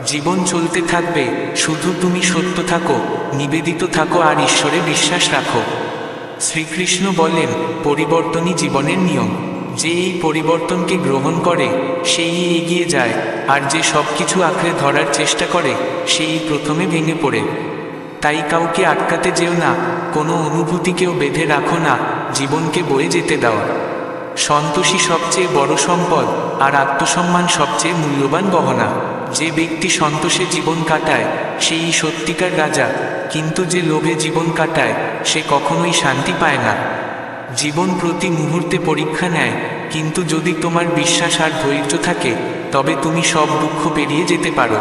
জীবন চলতে থাকবে, শুধু তুমি সত্য থাকো, নিবেদিত থাকো আর ঈশ্বরে বিশ্বাস রাখো। শ্রীকৃষ্ণ বলেন, পরিবর্তনই জীবনের নিয়ম। যে এই পরিবর্তনকে গ্রহণ করে সেই এগিয়ে যায়, আর যে সব কিছু আঁকড়ে ধরার চেষ্টা করে সেই প্রথমে ভেঙে পড়ে। তাই কাউকে আটকাতে যেও না, কোনো অনুভূতিকেও বেঁধে রাখো না, জীবনকে বয়ে যেতে দাও। সন্তোষী সবচেয়ে বড় সম্পদ, আর আত্মসম্মান সবচেয়ে মূল্যবান গহনা। যে ব্যক্তি সন্তোষে জীবন কাটায় সেই সত্যিকার রাজা, কিন্তু যে লোভে জীবন কাটায় সে কখনোই শান্তি পায় না। জীবন প্রতি মুহূর্তে পরীক্ষা নেয়, কিন্তু যদি তোমার বিশ্বাস আর ধৈর্য থাকে তবে তুমি সব দুঃখ পেরিয়ে যেতে পারো।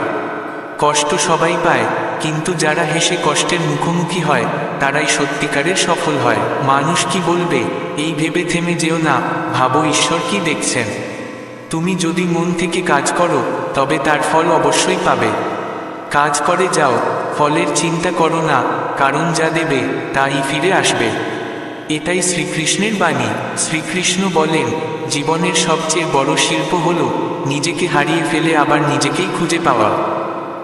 কষ্ট সবাই পায়, কিন্তু যারা হেসে কষ্টের মুখোমুখি হয় তারাই সত্যিকারের সফল হয়। মানুষ কি বলবে এই ভেবে থেমে যেও না, ভাবো ঈশ্বর কি দেখছেন। তুমি যদি মন থেকে কাজ করো তবে তার ফল অবশ্যই পাবে। কাজ করে যাও, ফলের চিন্তা করো না, কারণ যা দেবে তাই ফিরে আসবে। এটাই শ্রীকৃষ্ণের বাণী। শ্রীকৃষ্ণ বলেন, জীবনের সবচেয়ে বড় শিল্প হলো নিজেকে হারিয়ে ফেলে আবার নিজেকেই খুঁজে পাওয়া।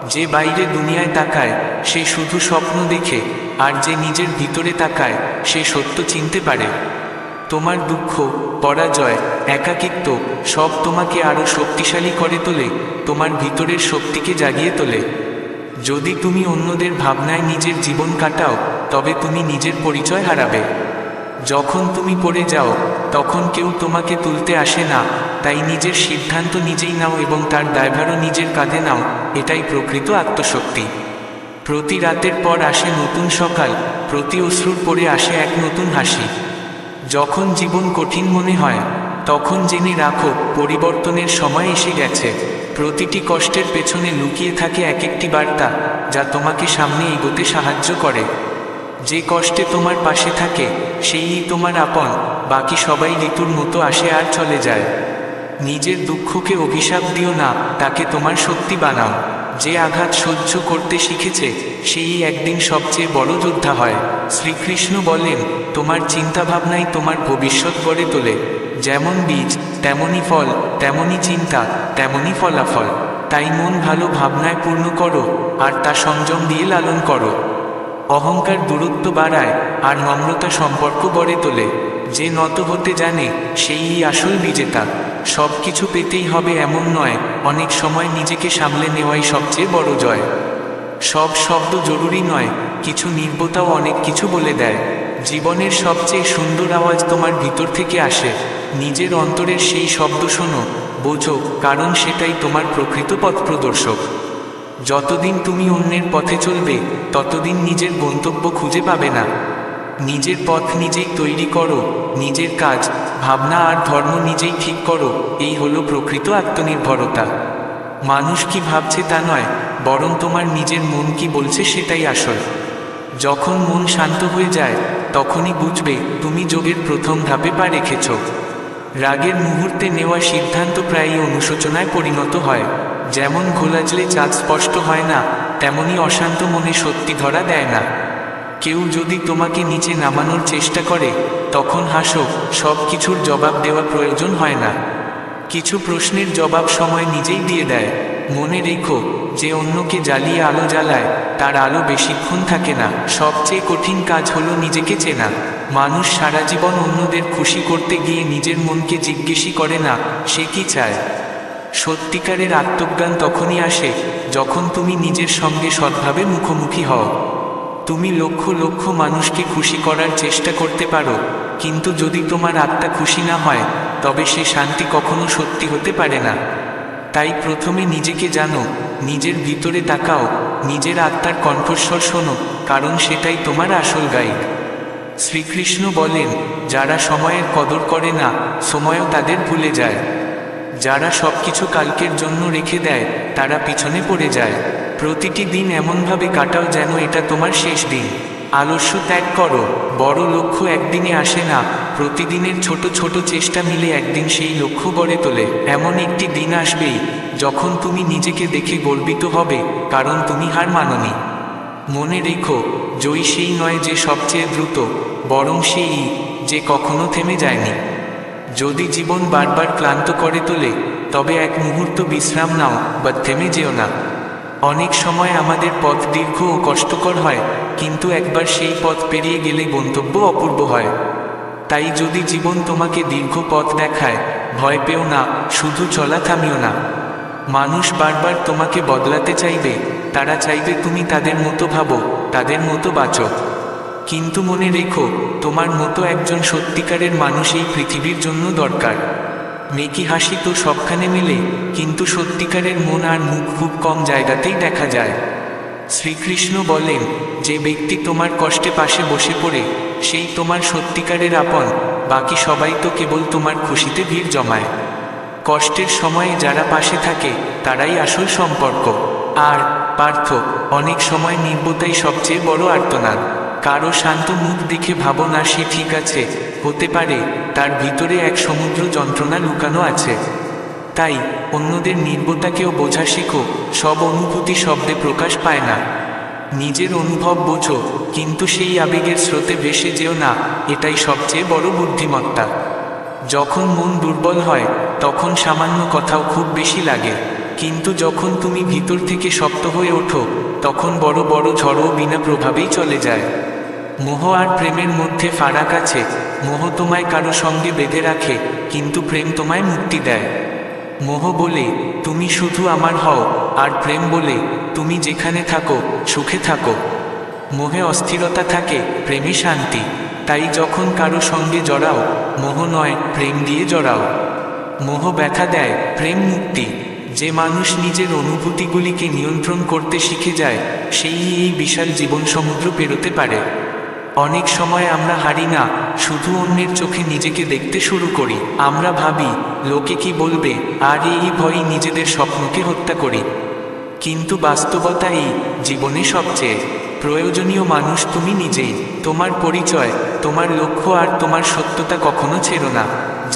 যে বাইরে দুনিয়ায় তাকায় সে শুধু স্বপ্ন দেখে, আর যে নিজের ভিতরে তাকায় সে সত্য চিনতে পারে। তোমার দুঃখ, পরাজয়, একাকিত্ব সব তোমাকে আরও শক্তিশালী করে তোলে, তোমার ভিতরের শক্তিকে জাগিয়ে তোলে। যদি তুমি অন্যদের ভাবনায় নিজের জীবন কাটাও তবে তুমি নিজের পরিচয় হারাবে। যখন তুমি পড়ে যাও তখন কেউ তোমাকে তুলতে আসে না, তাই নিজের সিদ্ধান্ত নিজেই নাও এবং তার দায়ভারও নিজের কাঁধে নাও। এটাই প্রকৃত আত্মশক্তি। প্রতি রাতের পর আসে নতুন সকাল, প্রতি অশ্রুর পরে আসে এক নতুন হাসি। যখন জীবন কঠিন মনে হয় তখন জেনে রাখো পরিবর্তনের সময় এসে গেছে। প্রতিটি কষ্টের পেছনে লুকিয়ে থাকে এক একটি বার্তা যা তোমাকে সামনে এগোতে সাহায্য করে। যে কষ্টে তোমার পাশে থাকে সেই তোমার আপন, বাকি সবাই ঋতুর মতো আসে আর চলে যায়। নিজের দুঃখকে অভিশাপ দিও না, তাকে তোমার শক্তি বানাও। যে আঘাত সহ্য করতে শিখেছে সেই একদিন সবচেয়ে বড় যোদ্ধা হয়। শ্রীকৃষ্ণ বলেন, তোমার চিন্তাভাবনাই তোমার ভবিষ্যৎ গড়ে তোলে। যেমন বীজ তেমনই ফল, তেমনই চিন্তা তেমনই ফলাফল। তাই মন ভালো ভাবনায় পূর্ণ করো আর তা সংযম দিয়ে লালন করো। অহংকার দূরত্ব বাড়ায় আর নম্রতা সম্পর্ক গড়ে তোলে। যে নত হতে জানে সেই আসল বিজেতা। সব কিছু পেতেই হবে এমন নয়, অনেক সময় নিজেকে সামলে নেওয়াই সবচেয়ে বড় জয়। সব শব্দ জরুরি নয়, কিছু নির্বতাও অনেক কিছু বলে দেয়। জীবনের সবচেয়ে সুন্দর আওয়াজ তোমার ভিতর থেকে আসে। নিজের অন্তরের সেই শব্দ শোনো, বোঝো, কারণ সেটাই তোমার প্রকৃত পথ প্রদর্শক। যতদিন তুমি অন্যের পথে চলবে ততদিন নিজের গন্তব্য খুঁজে পাবে না। নিজের পথ নিজেই তৈরি করো, নিজের কাজ, ভাবনা আর ধর্ম নিজেই ঠিক করো। এই হলো প্রকৃত আত্মনির্ভরতা। মানুষ কি ভাবছে তা নয়, বরং তোমার নিজের মন কি বলছে সেটাই আসল। যখন মন শান্ত হয়ে যায় তখনই বুঝবে তুমি যোগের প্রথম ধাপে পা রেখেছ। রাগের মুহূর্তে নেওয়া সিদ্ধান্ত প্রায়ই অনুশোচনায় পরিণত হয়। যেমন ঘোলাজলে চাঁদ স্পষ্ট হয় না, তেমনি অশান্ত মনে সত্যি ধরা দেয় না। কেউ যদি তোমাকে নিচে নামানোর চেষ্টা করে তখন হাসো, সব কিছুর জবাব দেওয়া প্রয়োজন হয় না। কিছু প্রশ্নের জবাব সময় নিজেই দিয়ে দেয়। মনে রেখো, যে অন্যকে জ্বালিয়ে আলো জ্বালায় তার আলো বেশিক্ষণ থাকে না। সবচেয়ে কঠিন কাজ হলো নিজেকে চেনা। মানুষ সারা জীবন অন্যদের খুশি করতে গিয়ে নিজের মনকে জিজ্ঞেসই করে না সে কি চায়। সত্যিকারের আত্মজ্ঞান তখনই আসে যখন তুমি নিজের সঙ্গে সৎভাবে মুখোমুখি হও। তুমি লক্ষ লক্ষ মানুষকে খুশি করার চেষ্টা করতে পারো, কিন্তু যদি তোমার আত্মা খুশি না হয় তবে সে শান্তি কখনো সত্যি হতে পারে না। তাই প্রথমে নিজেকে জানো, নিজের ভিতরে তাকাও, নিজের আত্মার কণ্ঠস্বর শোনো, কারণ সেটাই তোমার আসল গাইড। শ্রীকৃষ্ণ বলেন, যারা সময়ের কদর করে না সময়ও তাদের ভুলে যায়। যারা সবকিছু কালকের জন্য রেখে দেয় তারা পিছনে পড়ে যায়। প্রতিটি দিন এমনভাবে কাটাও যেন এটা তোমার শেষ দিন। আলস্য ত্যাগ করো, বড় লক্ষ্য একদিনে আসে না, প্রতিদিনের ছোট ছোট চেষ্টা মিলে একদিন সেই লক্ষ্য গড়ে তোলে। এমন একটি দিন আসবেই যখন তুমি নিজেকে দেখে গর্বিত হবে, কারণ তুমি হার মানোনি। মনে রেখো, জয়ী সেই নয় যে সবচেয়ে দ্রুত, বরং সেই যে কখনো থেমে যায়নি। যদি জীবন বারবার ক্লান্ত করে তোলে তবে এক মুহূর্ত বিশ্রাম নাও, বা থেমে যেও না। অনেক সময় আমাদের পথ দীর্ঘ ও কষ্টকর হয়, কিন্তু একবার সেই পথ পেরিয়ে গেলে গন্তব্য অপূর্ব হয়। তাই যদি জীবন তোমাকে দীর্ঘ পথ দেখায়, ভয় পেও না, শুধু চলা থামিও না। মানুষ বারবার তোমাকে বদলাতে চাইবে, তারা চাইবে তুমি তাদের মতো ভাবো, তাদের মতো বাঁচো। কিন্তু মনে রেখো, তোমার মতো একজন সত্যিকারের মানুষ এই পৃথিবীর জন্য দরকার। মেকি হাসি তো সবখানে মেলে, কিন্তু সত্যিকারের মন আর মুখ খুব কম জায়গাতেই দেখা যায়। শ্রীকৃষ্ণ বলেন, যে ব্যক্তি তোমার কষ্টে পাশে বসে পড়ে সেই তোমার সত্যিকারের আপন, বাকি সবাই তো কেবল তোমার খুশিতে ভিড় জমায়। কষ্টের সময়ে যারা পাশে থাকে তারাই আসল সম্পর্ক। আর পার্থ, অনেক সময় নির্বতাই সবচেয়ে বড় আর্তনাদ। কারো শান্ত মুখ দেখে ভাবো না সে ঠিক আছে, হতে পারে তার ভিতরে এক সমুদ্র যন্ত্রণা লুকানো আছে। তাই অন্যদের নির্বতাকেও বোঝা শেখো, সব অনুভূতি শব্দে প্রকাশ পায় না। নিজের অনুভব বোঝো, কিন্তু সেই আবেগের স্রোতে ভেসে যেও না, এটাই সবচেয়ে বড় বুদ্ধিমত্তা। যখন মন দুর্বল হয় তখন সামান্য কথাও খুব বেশি লাগে, কিন্তু যখন তুমি ভিতর থেকে শক্ত হয়ে ওঠো তখন বড় বড় ঝড়ও বিনা প্রভাবেই চলে যায়। মোহ আর প্রেমের মধ্যে ফারাক আছে। মোহ তোমায় কারো সঙ্গে বেঁধে রাখে, কিন্তু প্রেম তোমায় মুক্তি দেয়। মোহ বলে তুমি শুধু আমার হও, আর প্রেম বলে তুমি যেখানে থাকো সুখে থাকো। মোহে অস্থিরতা থাকে, প্রেমে শান্তি। তাই যখন কারো সঙ্গে জড়াও, মোহ নয় প্রেম দিয়ে জড়াও। মোহ ব্যথা দেয়, প্রেম মুক্তি। যে মানুষ নিজের অনুভূতিগুলিকে নিয়ন্ত্রণ করতে শিখে যায়, সেই এই বিশাল জীবন সমুদ্র পেরোতে পারে। অনেক সময় আমরা হারি না, শুধু অন্যের চোখে নিজেকে দেখতে শুরু করি। আমরা ভাবি লোকে কি বলবে, আর এই ভয়ই নিজেদের স্বপ্নকে হত্যা করি। কিন্তু বাস্তবতা এই, জীবনে সবচেয়ে প্রয়োজনীয় মানুষ তুমি নিজেই। তোমার পরিচয়, তোমার লক্ষ্য আর তোমার সত্যতা কখনো ছেড়ো না।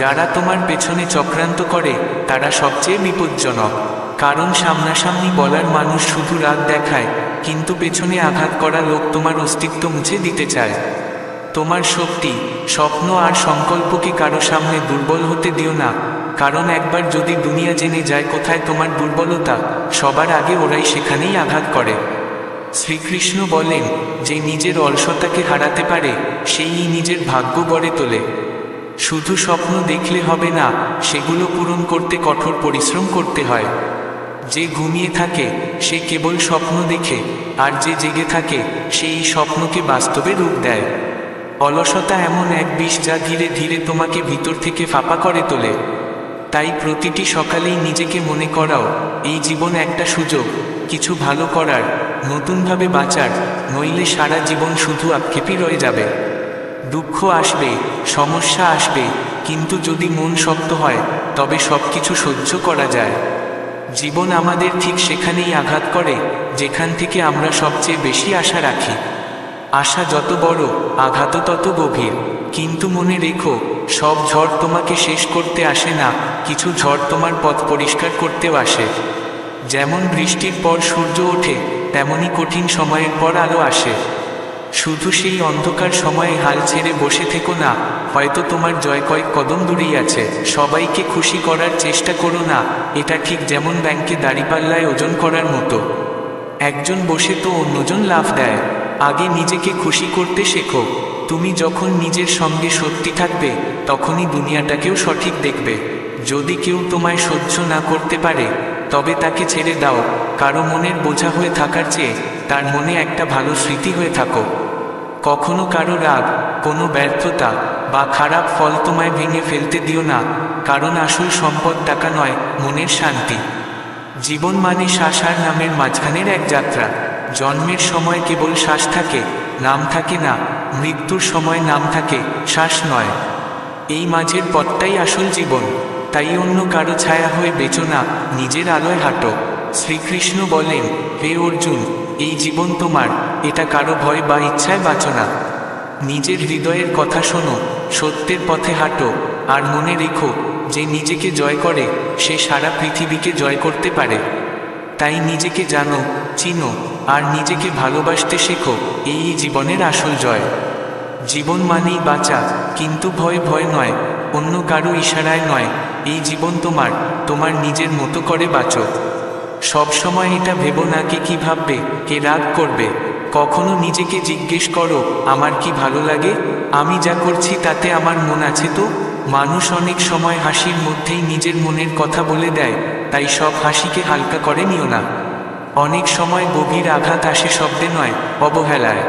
যারা তোমার পেছনে চক্রান্ত করে তারা সবচেয়ে বিপজ্জনক, কারণ সামনাসামনি বলার মানুষ শুধু রাগ দেখায়, কিন্তু পেছনে আঘাত করা লোক তোমার অস্তিত্ব মুছে দিতে চায়। তোমার শক্তি, স্বপ্ন আর সংকল্পকে কারো সামনে দুর্বল হতে দিও না, কারণ একবার যদি দুনিয়া জেনে যায় কোথায় তোমার দুর্বলতা, সবার আগে ওরাই সেখানেই আঘাত করে। শ্রীকৃষ্ণ বলেন, যে নিজের অলসতাকে হারাতে পারে সেই নিজের ভাগ্য গড়ে তোলে। শুধু স্বপ্ন দেখলে হবে না, সেগুলো পূরণ করতে কঠোর পরিশ্রম করতে হয়। যে ঘুমিয়ে থাকে সে কেবল স্বপ্ন দেখে, আর যে জেগে থাকে সেই স্বপ্নকে বাস্তবে রূপ দেয়। অলসতা এমন এক বিষ যা ধীরে ধীরে তোমাকে ভিতর থেকে ফাঁপা করে তোলে। তাই প্রতিটি সকালেই নিজেকে মনে করাও, এই জীবন একটা সুযোগ কিছু ভালো করার, নতুনভাবে বাঁচার, নইলে সারা জীবন শুধু আক্ষেপই রয়ে যাবে। দুঃখ আসবে, সমস্যা আসবে, কিন্তু যদি মন শক্ত হয় তবে সব কিছু সহ্য করা যায়। জীবন আমাদের ঠিক সেখানেই আঘাত করে যেখান থেকে আমরা সবচেয়ে বেশি আশা রাখি। আশা যত বড়, আঘাতও তত গভীর। কিন্তু মনে রেখো, সব ঝড় তোমাকে শেষ করতে আসে না, কিছু ঝড় তোমার পথ পরিষ্কার করতেও আসে। যেমন বৃষ্টির পর সূর্য ওঠে, তেমনি কঠিন সময়ের পর আলো আসে। শুধু সেই অন্ধকার সময়ে হাল ছেড়ে বসে থেকো না, হয়তো তোমার জয় কয়েক কদম দূরেই আছে। সবাইকে খুশি করার চেষ্টা করো না, এটা ঠিক যেমন ব্যাংকে দাঁড়িপাল্লায় ওজন করার মতো। একজন বসে তো অন্যজন লাফ দেয়। আগে নিজেকে খুশি করতে শেখো। তুমি যখন নিজের সঙ্গে সত্যি থাকবে তখনই দুনিয়াটাকেও সঠিক দেখবে। যদি কেউ তোমায় সহ্য না করতে পারে তবে তাকে ছেড়ে দাও। কারো মনের বোঝা হয়ে থাকার চেয়ে তার মনে একটা ভালো স্মৃতি হয়ে থাকো। কখনো কারো রাগ, কোনো ব্যর্থতা বা খারাপ ফল তোমায় ভেঙে ফেলতে দিও না, কারণ আসল সম্পদ টাকা নয়, মনের শান্তি। জীবন মানে শ্বাস আর নামের মাঝখানের এক যাত্রা। জন্মের সময় কেবল শ্বাস থাকে, নাম থাকে না। মৃত্যুর সময় নাম থাকে, শ্বাস নয়। এই মাঝের পথটাই আসল জীবন। তাই অন্য কারো ছায়া হয়ে বেঁচো না, নিজের আলোয় হাঁটো। শ্রীকৃষ্ণ বলেন, হে অর্জুন, এই জীবন তোমার, এটা কারো ভয় বা ইচ্ছায় বাঁচো না। নিজের হৃদয়ের কথা শোনো, সত্যের পথে হাঁটো, আর মনে রেখো, যে নিজেকে জয় করে সে সারা পৃথিবীকে জয় করতে পারে। তাই নিজেকে জানো, চিনো, আর নিজেকে ভালোবাসতে শেখো, এই জীবনের আসল জয়। জীবন মানেই বাঁচা, কিন্তু ভয় ভয় নয়, অন্য কারো ইশারায় নয়। এই জীবন তোমার, তোমার নিজের মতো করে বাঁচো। সব সময় এটা ভেবো না কে কি ভাববে, কে রাগ করবে। কখনো নিজেকে জিজ্ঞেস করো, আমার কি ভালো লাগে, আমি যা করছি তাতে আমার মন আছে তো। মানুষ অনেক সময় হাসির মধ্যেই নিজের মনের কথা বলে দেয়, তাই সব হাসিকে হালকা করে নিও না। অনেক সময় গভীর আঘাত আসে শব্দে নয়, অবহেলায়।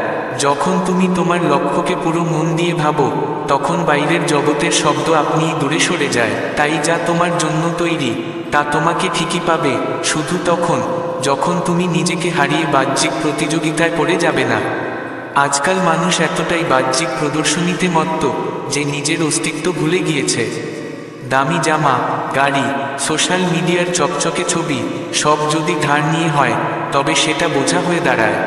যখন তুমি তোমার লক্ষ্যকে পুরো মন দিয়ে ভাবো তখন বাইরের জগতের শব্দ আপনিই দূরে সরে যায়। তাই যা তোমার জন্য তৈরি তা তোমাকে ঠিকই পাবে, শুধু তখন যখন তুমি নিজেকে হারিয়ে বাহ্যিক প্রতিযোগিতায় পড়ে যাবে না। আজকাল মানুষ এতটাই বাহ্যিক প্রদর্শনীতে মত্ত যে নিজের অস্তিত্ব ভুলে গিয়েছে। দামি জামা, গাড়ি, সোশ্যাল মিডিয়ার চকচকে ছবি সব যদি ধার নিয়ে হয় তবে সেটা বোঝা হয়ে দাঁড়ায়।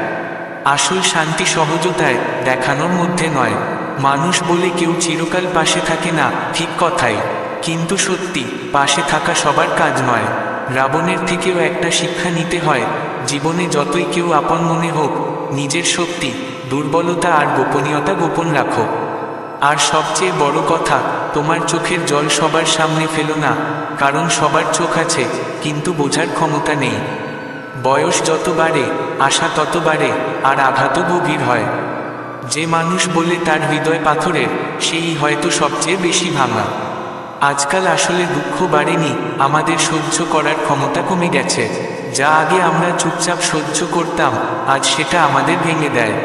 আসল শান্তি সহজতায়, দেখানোর মধ্যে নয়। মানুষ বলে কেউ চিরকাল পাশে থাকে না, ঠিক কথাই, কিন্তু সত্যি পাশে থাকা সবার কাজ নয়। রাবণের থেকেও একটা শিক্ষা নিতে হয়, জীবনে যতই কেউ আপন মনে হোক, নিজের শক্তি, দুর্বলতা আর গোপনীয়তা গোপন রাখো। আর সবচেয়ে বড় কথা, তোমার চোখের জল সবার সামনে ফেলো না, কারণ সবার চোখ আছে কিন্তু বোঝার ক্ষমতা নেই। বয়স যত বাড়ে আশা তত বাড়ে, আর আঘাতও গভীর হয়। যে মানুষ বলে তার হৃদয় পাথরের, সেই হয়তো সবচেয়ে বেশি ভাঙা। আজকাল আসলে দুঃখ বাড়েনি, আমাদের সহ্য করার ক্ষমতা কমে গেছে। যা আগে আমরা চুপচাপ সহ্য করতাম, আজ সেটা আমাদের ভেঙে দেয়।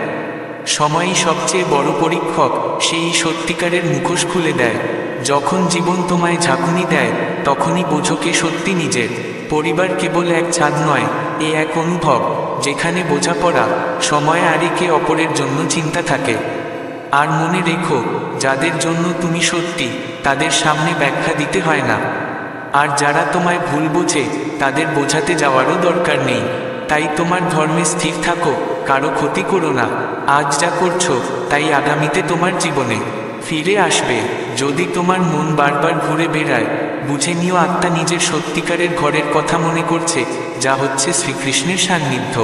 সময়ই সবচেয়ে বড় পরীক্ষক, সেই সত্যিকারের মুখোশ খুলে দেয়। যখন জীবন তোমায় ঝাঁকুনি দেয়, তখনই বোঝো কে সত্যি নিজের। পরিবার কেবল এক ছাদ নয়, এ এক অনুভব, যেখানে বোঝাপড়া, সময় আর একে অপরের জন্য চিন্তা থাকে। আর মনে রেখো, যাদের জন্য তুমি সত্যি, তাদের সামনে ব্যাখ্যা দিতে হয় না। আর যারা তোমায় ভুল বোঝে, তাদের বোঝাতে যাওয়ারও দরকার নেই। তাই তোমার ধর্মে স্থির থাকো, কারো ক্ষতি করো না। আজ যা করছো তাই আগামীতে তোমার জীবনে ফিরে আসবে। যদি তোমার মন বারবার ঘুরে বেড়ায়, বুঝে নিও আত্মা নিজের সত্যিকারের ঘরের কথা মনে করছে, যা হচ্ছে শ্রীকৃষ্ণের সান্নিধ্য।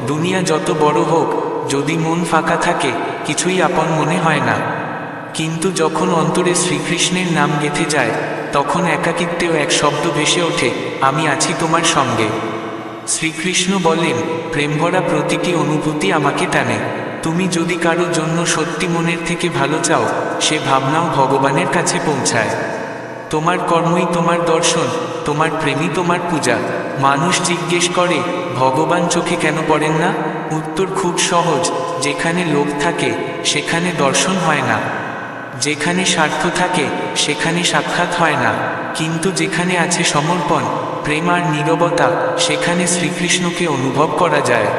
দুনিয়া যত বড় হোক, যদি মন ফাঁকা থাকে, কিছুই আপন মনে হয় না। কিন্তু যখন অন্তরে শ্রীকৃষ্ণের নাম গেঁথে যায়, তখন একাকিত্বেও এক শব্দ ভেসে ওঠে, আমি আছি তোমার সঙ্গে। শ্রীকৃষ্ণ বলেন, প্রেমভরা প্রতিটি অনুভূতি আমাকে টানে। তুমি যদি কারো জন্য সত্যি মনের থেকে ভালো চাও, সে ভাবনাও ভগবানের কাছে পৌঁছায়। তোমার কর্মই তোমার দর্শন, তোমার প্রেমই তোমার পূজা। মানুষ জিজ্ঞেস করে, ভগবান চোখে কেন পড়েন না? উত্তর খুব সহজ, যেখানে লোভ থাকে সেখানে দর্শন হয় না, যেখানে স্বার্থ থাকে সেখানে সাক্ষাৎ হয় না, কিন্তু যেখানে আছে সমর্পণ, প্রেম আর নীরবতা, সেখানে শ্রীকৃষ্ণকে অনুভব করা যায়।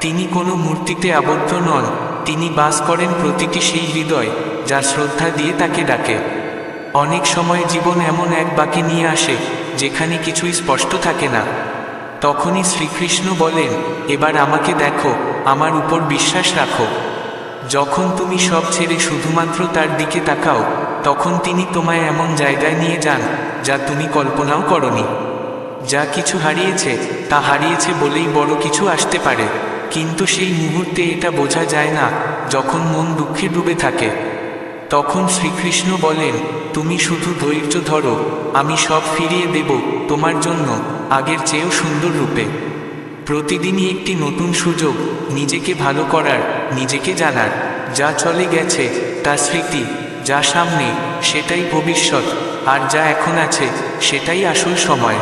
তিনি কোনো মূর্তিতে আবদ্ধ নন, তিনি বাস করেন প্রতিটি সেই হৃদয় যা শ্রদ্ধা দিয়ে তাকে ডাকে। অনেক সময় জীবন এমন এক বাঁকে নিয়ে আসে যেখানে কিছুই স্পষ্ট থাকে না। তখনই শ্রীকৃষ্ণ বলেন, এবার আমাকে দেখো, আমার উপর বিশ্বাস রাখো। যখন তুমি সব ছেড়ে শুধুমাত্র তার দিকে তাকাও, তখন তিনি তোমায় এমন জায়গায় নিয়ে যান যা তুমি কল্পনাও করনি। যা কিছু হারিয়েছে, তা হারিয়েছে বলেই বড় কিছু আসতে পারে, কিন্তু সেই মুহূর্তে এটা বোঝা যায় না। যখন মন দুঃখে ডুবে থাকে, তখন শ্রীকৃষ্ণ বলেন, তুমি শুধু ধৈর্য ধরো, আমি সব ফিরিয়ে দেব তোমার জন্য, আগের চেয়েও সুন্দর রূপে। প্রতিদিনই একটি নতুন সুযোগ, নিজেকে ভালো করার, নিজেকে জানার। যা চলে গেছে তা স্মৃতি, যা সামনে সেটাই ভবিষ্যৎ, আর যা এখন আছে সেটাই আসল সময়।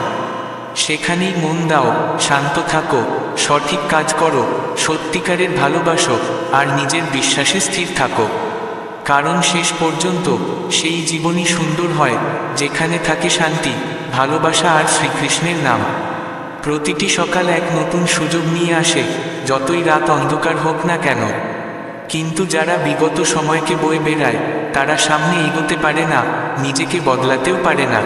সেখানেই মন দাও, শান্ত থাকো, সঠিক কাজ করো, সত্যিকারের ভালোবাসো, আর নিজের বিশ্বাসে স্থির থাকো। কারণ শেষ পর্যন্ত সেই জীবনই সুন্দর হয় যেখানে থাকে শান্তি, ভালোবাসা আর শ্রীকৃষ্ণের নাম। প্রতিটি সকাল এক নতুন সুযোগ নিয়ে আসে, যতই রাত অন্ধকার হোক না কেন। কিন্তু যারা বিগত সময়কে বয়ে বেড়ায়, তারা সামনে এগোতে পারে না, নিজেকে বদলাতেও পারে না।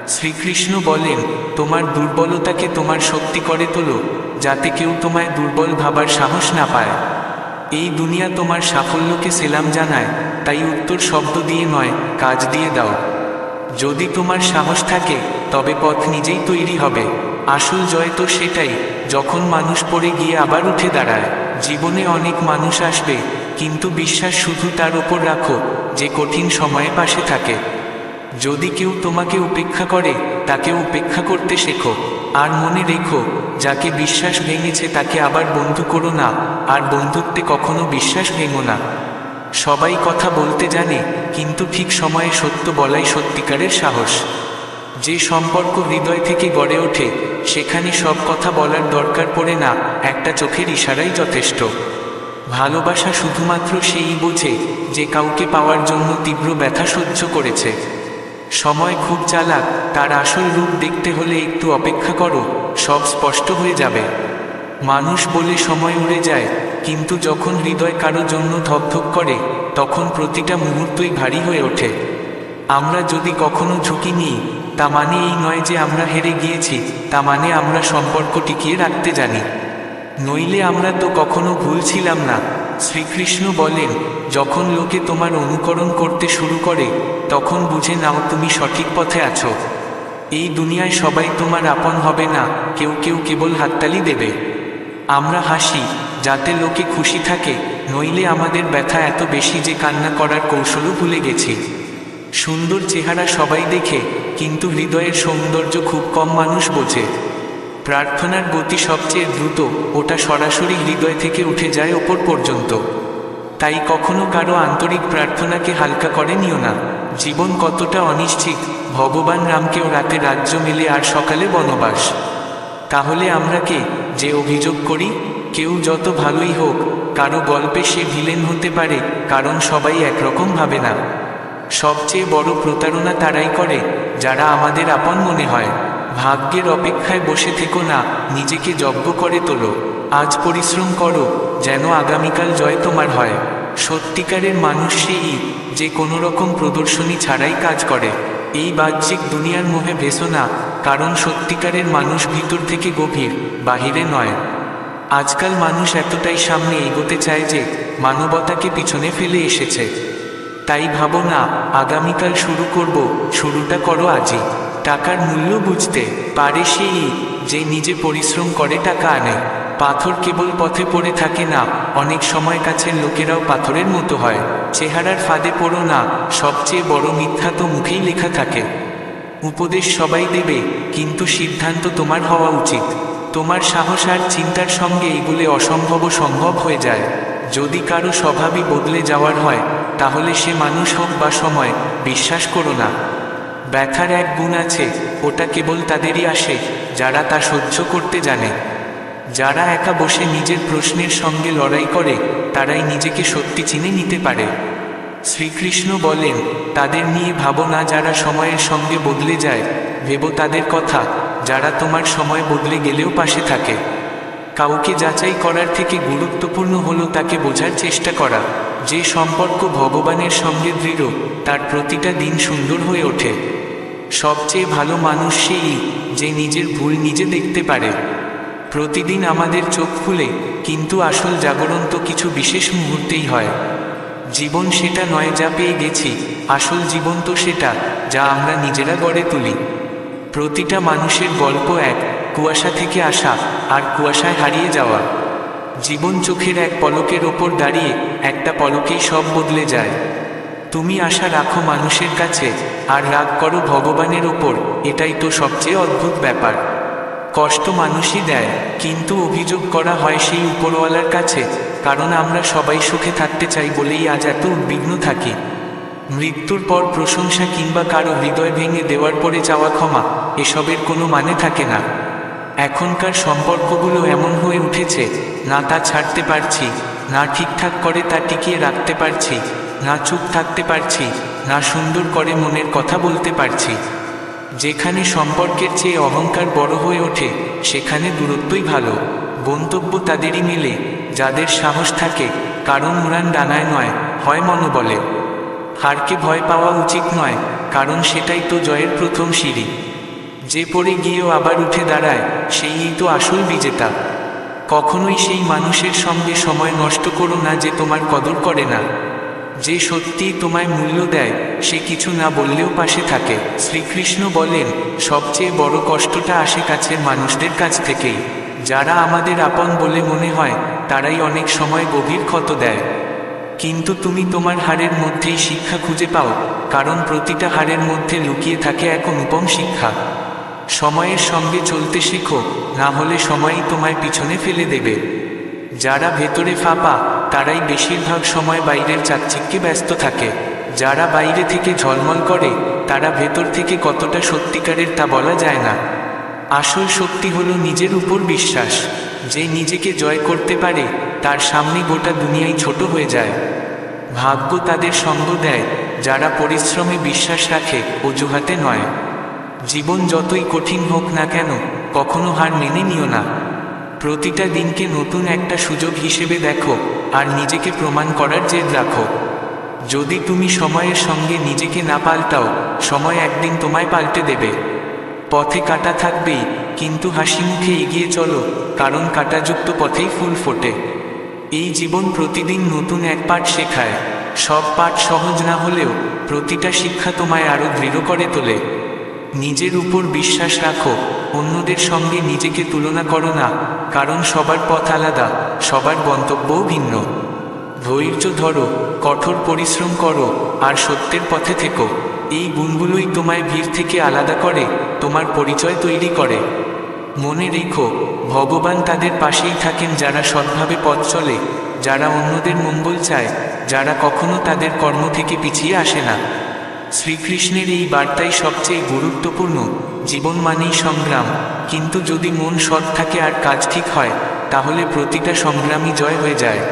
শ্রীকৃষ্ণ বলেন, তোমার দুর্বলতাকে তোমার শক্তি করে তোলো, যাতে কেউ তোমায় দুর্বল ভাবার সাহস না পায়। এই দুনিয়া তোমার সাফল্যকে সেলাম জানায়, তাই উত্তর শব্দ দিয়ে নয়, কাজ দিয়ে দাও। যদি তোমার সাহস থাকে, তবে পথ নিজেই তৈরি হবে। আসল জয় তো সেটাই, যখন মানুষ পড়ে গিয়ে আবার উঠে দাঁড়ায়। জীবনে অনেক মানুষ আসবে, কিন্তু বিশ্বাস শুধু তার ওপর রাখো যে কঠিন সময়ে পাশে থাকে। যদি কেউ তোমাকে উপেক্ষা করে, তাকে উপেক্ষা করতে শেখো। আর মনে রেখো, যাকে বিশ্বাস ভেঙেছে তাকে আবার বন্ধু করো না, আর বন্ধুত্বে কখনো বিশ্বাস ভেঙো না। সবাই কথা বলতে জানে, কিন্তু ঠিক সময়ে সত্য বলাই সত্যিকারের সাহস। যে সম্পর্ক হৃদয় থেকে গড়ে ওঠে, সেখানে সব কথা বলার দরকার পড়ে না, একটা চোখের ইশারাই যথেষ্ট। ভালোবাসা শুধুমাত্র সেই বোঝে যে কাউকে পাওয়ার জন্য তীব্র ব্যথা সহ্য করেছে। সময় খুব চালাক, তার আসল রূপ দেখতে হলে একটু অপেক্ষা করো, সব স্পষ্ট হয়ে যাবে। মানুষ বলে সময় উড়ে যায়, কিন্তু যখন হৃদয় কারো জন্য ধকধক করে, তখন প্রতিটা মুহূর্তই ভারী হয়ে ওঠে। আমরা যদি কখনো ঝুঁকি নিই, তা মানে এই নয় যে আমরা হেরে গিয়েছি, তা মানে আমরা সম্পর্ক টিকিয়ে রাখতে জানি। নইলে আমরা তো কখনো ভুল ছিলাম না। শ্রীকৃষ্ণ বলেন, যখন লোকে তোমার অনুকরণ করতে শুরু করে, তখন বুঝে নাও তুমি সঠিক পথে আছো। এই দুনিয়ায় সবাই তোমার আপন হবে না, কেউ কেউ কেবল হাততালি দেবে। আমরা হাসি যাতে লোকে খুশি থাকে, নইলে আমাদের ব্যথা এত বেশি যে কান্না করার কৌশলও ভুলে গেছি। সুন্দর চেহারা সবাই দেখে, কিন্তু হৃদয়ের সৌন্দর্য খুব কম মানুষ বোঝে। প্রার্থনার গতি সবচেয়ে দ্রুত, ওটা সরাসরি হৃদয় থেকে উঠে যায় ওপর পর্যন্ত। তাই কখনো কারো আন্তরিক প্রার্থনাকে হালকা করে নিও না। জীবন কতটা অনিশ্চিত, ভগবান রামকেও রাতে রাজ্য মেলে আর সকালে বনবাস। তাহলে আমরা কে যে অভিযোগ করি? কেউ যত ভালোই হোক, কারো গল্পে সে ভিলেন হতে পারে, কারণ সবাই একরকম ভাবে না। সবচেয়ে বড় প্রতারণা তারাই করে যারা আমাদের আপন মনে হয়। ভাগ্যের অপেক্ষায় বসে থেকো না, নিজেকে যজ্ঞ করে তোলো। আজ পরিশ্রম করো, যেন আগামীকাল জয় তোমার হয়। সত্যিকারের মানুষ সেই যে কোনো রকম প্রদর্শনী ছাড়াই কাজ করে। এই বাহ্যিক দুনিয়ার মোহে ভেসো না, কারণ সত্যিকারের মানুষ ভিতর থেকে গভীর, বাহিরে নয়। আজকাল মানুষ এতটাই সামনে এগোতে চায় যে মানবতাকে পিছনে ফেলে এসেছে। তাই ভাবো না আগামীকাল শুরু করব, শুরুটা করো আজই। টাকার মূল্য বুঝতে পারে সেই যে নিজে পরিশ্রম করে টাকা আনে। পাথর কেবল পথে পড়ে থাকে না, অনেক সময় কাছের লোকেরাও পাথরের মতো হয়। চেহারার ফাঁদে পড়ো না, সবচেয়ে বড় মিথ্যা তো মুখেই লেখা থাকে। উপদেশ সবাই দেবে, কিন্তু সিদ্ধান্ত তোমার হওয়া উচিত। তোমার সাহস আর চিন্তার সঙ্গে এগুলো অসম্ভবও সম্ভব হয়ে যায়। যদি কারো স্বভাবই বদলে যাওয়ার হয়, তাহলে সে মানুষ হোক বা সময়, বিশ্বাস করো না। ব্যথার এক গুণ আছে, ওটা কেবল তাদেরই আসে যারা তা সহ্য করতে জানে। যারা একা বসে নিজের প্রশ্নের সঙ্গে লড়াই করে, তারাই নিজেকে সত্যি চিনে নিতে পারে। শ্রীকৃষ্ণ বলেন, তাদের নিয়ে ভাবো না যারা সময়ের সঙ্গে বদলে যায়, ভেবো তাদের কথা যারা তোমার সময় বদলে গেলেও পাশে থাকে। কাউকে যাচাই করার থেকে গুরুত্বপূর্ণ হলো তাকে বোঝার চেষ্টা করা। যে সম্পর্ক ভগবানের সঙ্গে দৃঢ়, তার প্রতিটা দিন সুন্দর হয়ে ওঠে। সবচেয়ে ভালো মানুষ সেই যে নিজের ভুল নিজে দেখতে পারে। প্রতিদিন আমাদের চোখ খুলে, কিন্তু আসল জাগরণ তো কিছু বিশেষ মুহূর্তেই হয়। জীবন সেটা নয় যা পেয়ে গেছি, আসল জীবন তো সেটা যা আমরা নিজেরা গড়ে তুলি। প্রতিটা মানুষের গল্প এক কুয়াশা থেকে আসা আর কুয়াশায় হারিয়ে যাওয়া। জীবন চোখের এক পলকের ওপর দাঁড়িয়ে, একটা পলকেই সব বদলে যায়। তুমি আশা রাখো মানুষের কাছে, আর রাগ করো ভগবানের ওপর, এটাই তো সবচেয়ে অদ্ভুত ব্যাপার। কষ্ট মানুষই দেয়, কিন্তু অভিযোগ করা হয় সেই উপরওয়ালার কাছে, কারণ আমরা সবাই সুখে থাকতে চাই বলেই আজ এত উদ্বিগ্ন থাকি। মৃত্যুর পর প্রশংসা কিংবা কারো হৃদয় ভেঙে দেওয়ার পরে চাওয়া ক্ষমা, এসবের কোনো মানে থাকে না। এখনকার সম্পর্কগুলো এমন হয়ে উঠেছে, না তা ছাড়তে পারছি, না ঠিকঠাক করে তা টিকিয়ে রাখতে পারছি, না চুপ থাকতে পারছি, না সুন্দর করে মনের কথা বলতে পারছি। যেখানে সম্পর্কের চেয়ে অহংকার বড় হয়ে ওঠে, সেখানে দূরত্বই ভালো। গন্তব্য তাদেরই মেলে যাদের সাহস থাকে, কারণ উড়ান ডানায় নয়, হয় মনোবলে। হারকে ভয় পাওয়া উচিত নয়, কারণ সেটাই তো জয়ের প্রথম সিঁড়ি। যে পড়ে গিয়েও আবার উঠে দাঁড়ায়, সেই তো আসল বিজেতা। কখনোই সেই মানুষের সঙ্গে সময় নষ্ট করো না যে তোমার কদর করে না। যে সত্যিই তোমায় মূল্য দেয়, সে কিছু না বললেও পাশে থাকে। শ্রীকৃষ্ণ বলেন, সবচেয়ে বড় কষ্টটা আসে কাছের মানুষদের কাছ থেকেই। যারা আমাদের আপন বলে মনে হয়, তারাই অনেক সময় গভীর ক্ষত দেয়। কিন্তু তুমি তোমার হারের মধ্যেই শিক্ষা খুঁজে পাও, কারণ প্রতিটা হারের মধ্যে লুকিয়ে থাকে এক অনুপম শিক্ষা। সময়ের সঙ্গে চলতে শেখো, না হলে সময়ই তোমায় পিছনে ফেলে দেবে। যারা ভেতরে ফাঁপা, তারাই বেশিরভাগ সময় বাইরের চাকচিক্যে ব্যস্ত থাকে। যারা বাইরে থেকে ঝলমল করে, তারা ভেতর থেকে কতটা সত্যিকারের তা বলা যায় না। আসল শক্তি হলো নিজের উপর বিশ্বাস। যে নিজেকে জয় করতে পারে, তার সামনে গোটা দুনিয়াই ছোট হয়ে যায়। ভাগ্য তাদের সঙ্গ দেয় যারা পরিশ্রমে বিশ্বাস রাখে, অজুহাতে নয়। জীবন যতই কঠিন হোক না কেন, কখনো হার মেনে নিও না। প্রতিটা দিনকে নতুন একটা সুযোগ হিসেবে দেখো, আর নিজেকে প্রমাণ করার জেদ রাখো। যদি তুমি সময়ের সঙ্গে নিজেকে না পাল্টাও, সময় একদিন তোমায় পাল্টে দেবে। পথে কাঁটা থাকবেই, কিন্তু হাসি মুখে এগিয়ে চলো, কারণ কাঁটাযুক্ত পথেই ফুল ফোটে। এই জীবন প্রতিদিন নতুন এক পাঠ শেখায়। সব পাঠ সহজ না হলেও প্রতিটা শিক্ষা তোমায় আরও দৃঢ় করে তোলে। নিজের উপর বিশ্বাস রাখো, অন্যদের সঙ্গে নিজেকে তুলনা করো না, কারণ সবার পথ আলাদা, সবার গন্তব্যও ভিন্ন। ধৈর্য ধরো, কঠোর পরিশ্রম করো, আর সত্যের পথে থেকো। এই গুণগুলোই তোমায় ভিড় থেকে আলাদা করে, তোমার পরিচয় তৈরি করে। মনে রেখো, ভগবান তাদের পাশেই থাকেন যারা সৎভাবে পথ চলে, যারা অন্যদের মঙ্গল চায়, যারা কখনো তাদের কর্ম থেকে পিছিয়ে আসে না। শ্রীকৃষ্ণের এই বার্তাই সবচেয়ে গুরুত্বপূর্ণ। জীবন মানেই সংগ্রাম, কিন্তু যদি মন সৎ থাকে আর কাজ ঠিক হয়, তাহলে প্রতিটা সংগ্রামই জয় হয়ে যায়।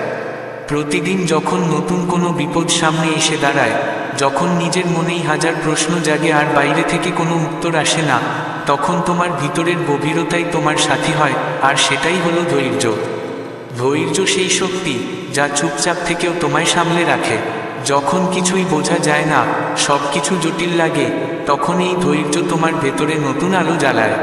প্রতিদিন যখন নতুন কোনো বিপদ সামনে এসে দাঁড়ায়, যখন নিজের মনেই হাজার প্রশ্ন জাগে আর বাইরে থেকে কোনো উত্তর আসে না, তখন তোমার ভিতরের গভীরতাই তোমার সাথী হয়, আর সেটাই হলো ধৈর্য। ধৈর্য সেই শক্তি যা চুপচাপ থেকেও তোমায় সামলে রাখে। যখন কিছুই বোঝা যায় না, সব কিছু জটিল লাগে, তখন এই ধৈর্য তোমার ভেতরে নতুন আলো জ্বালায়।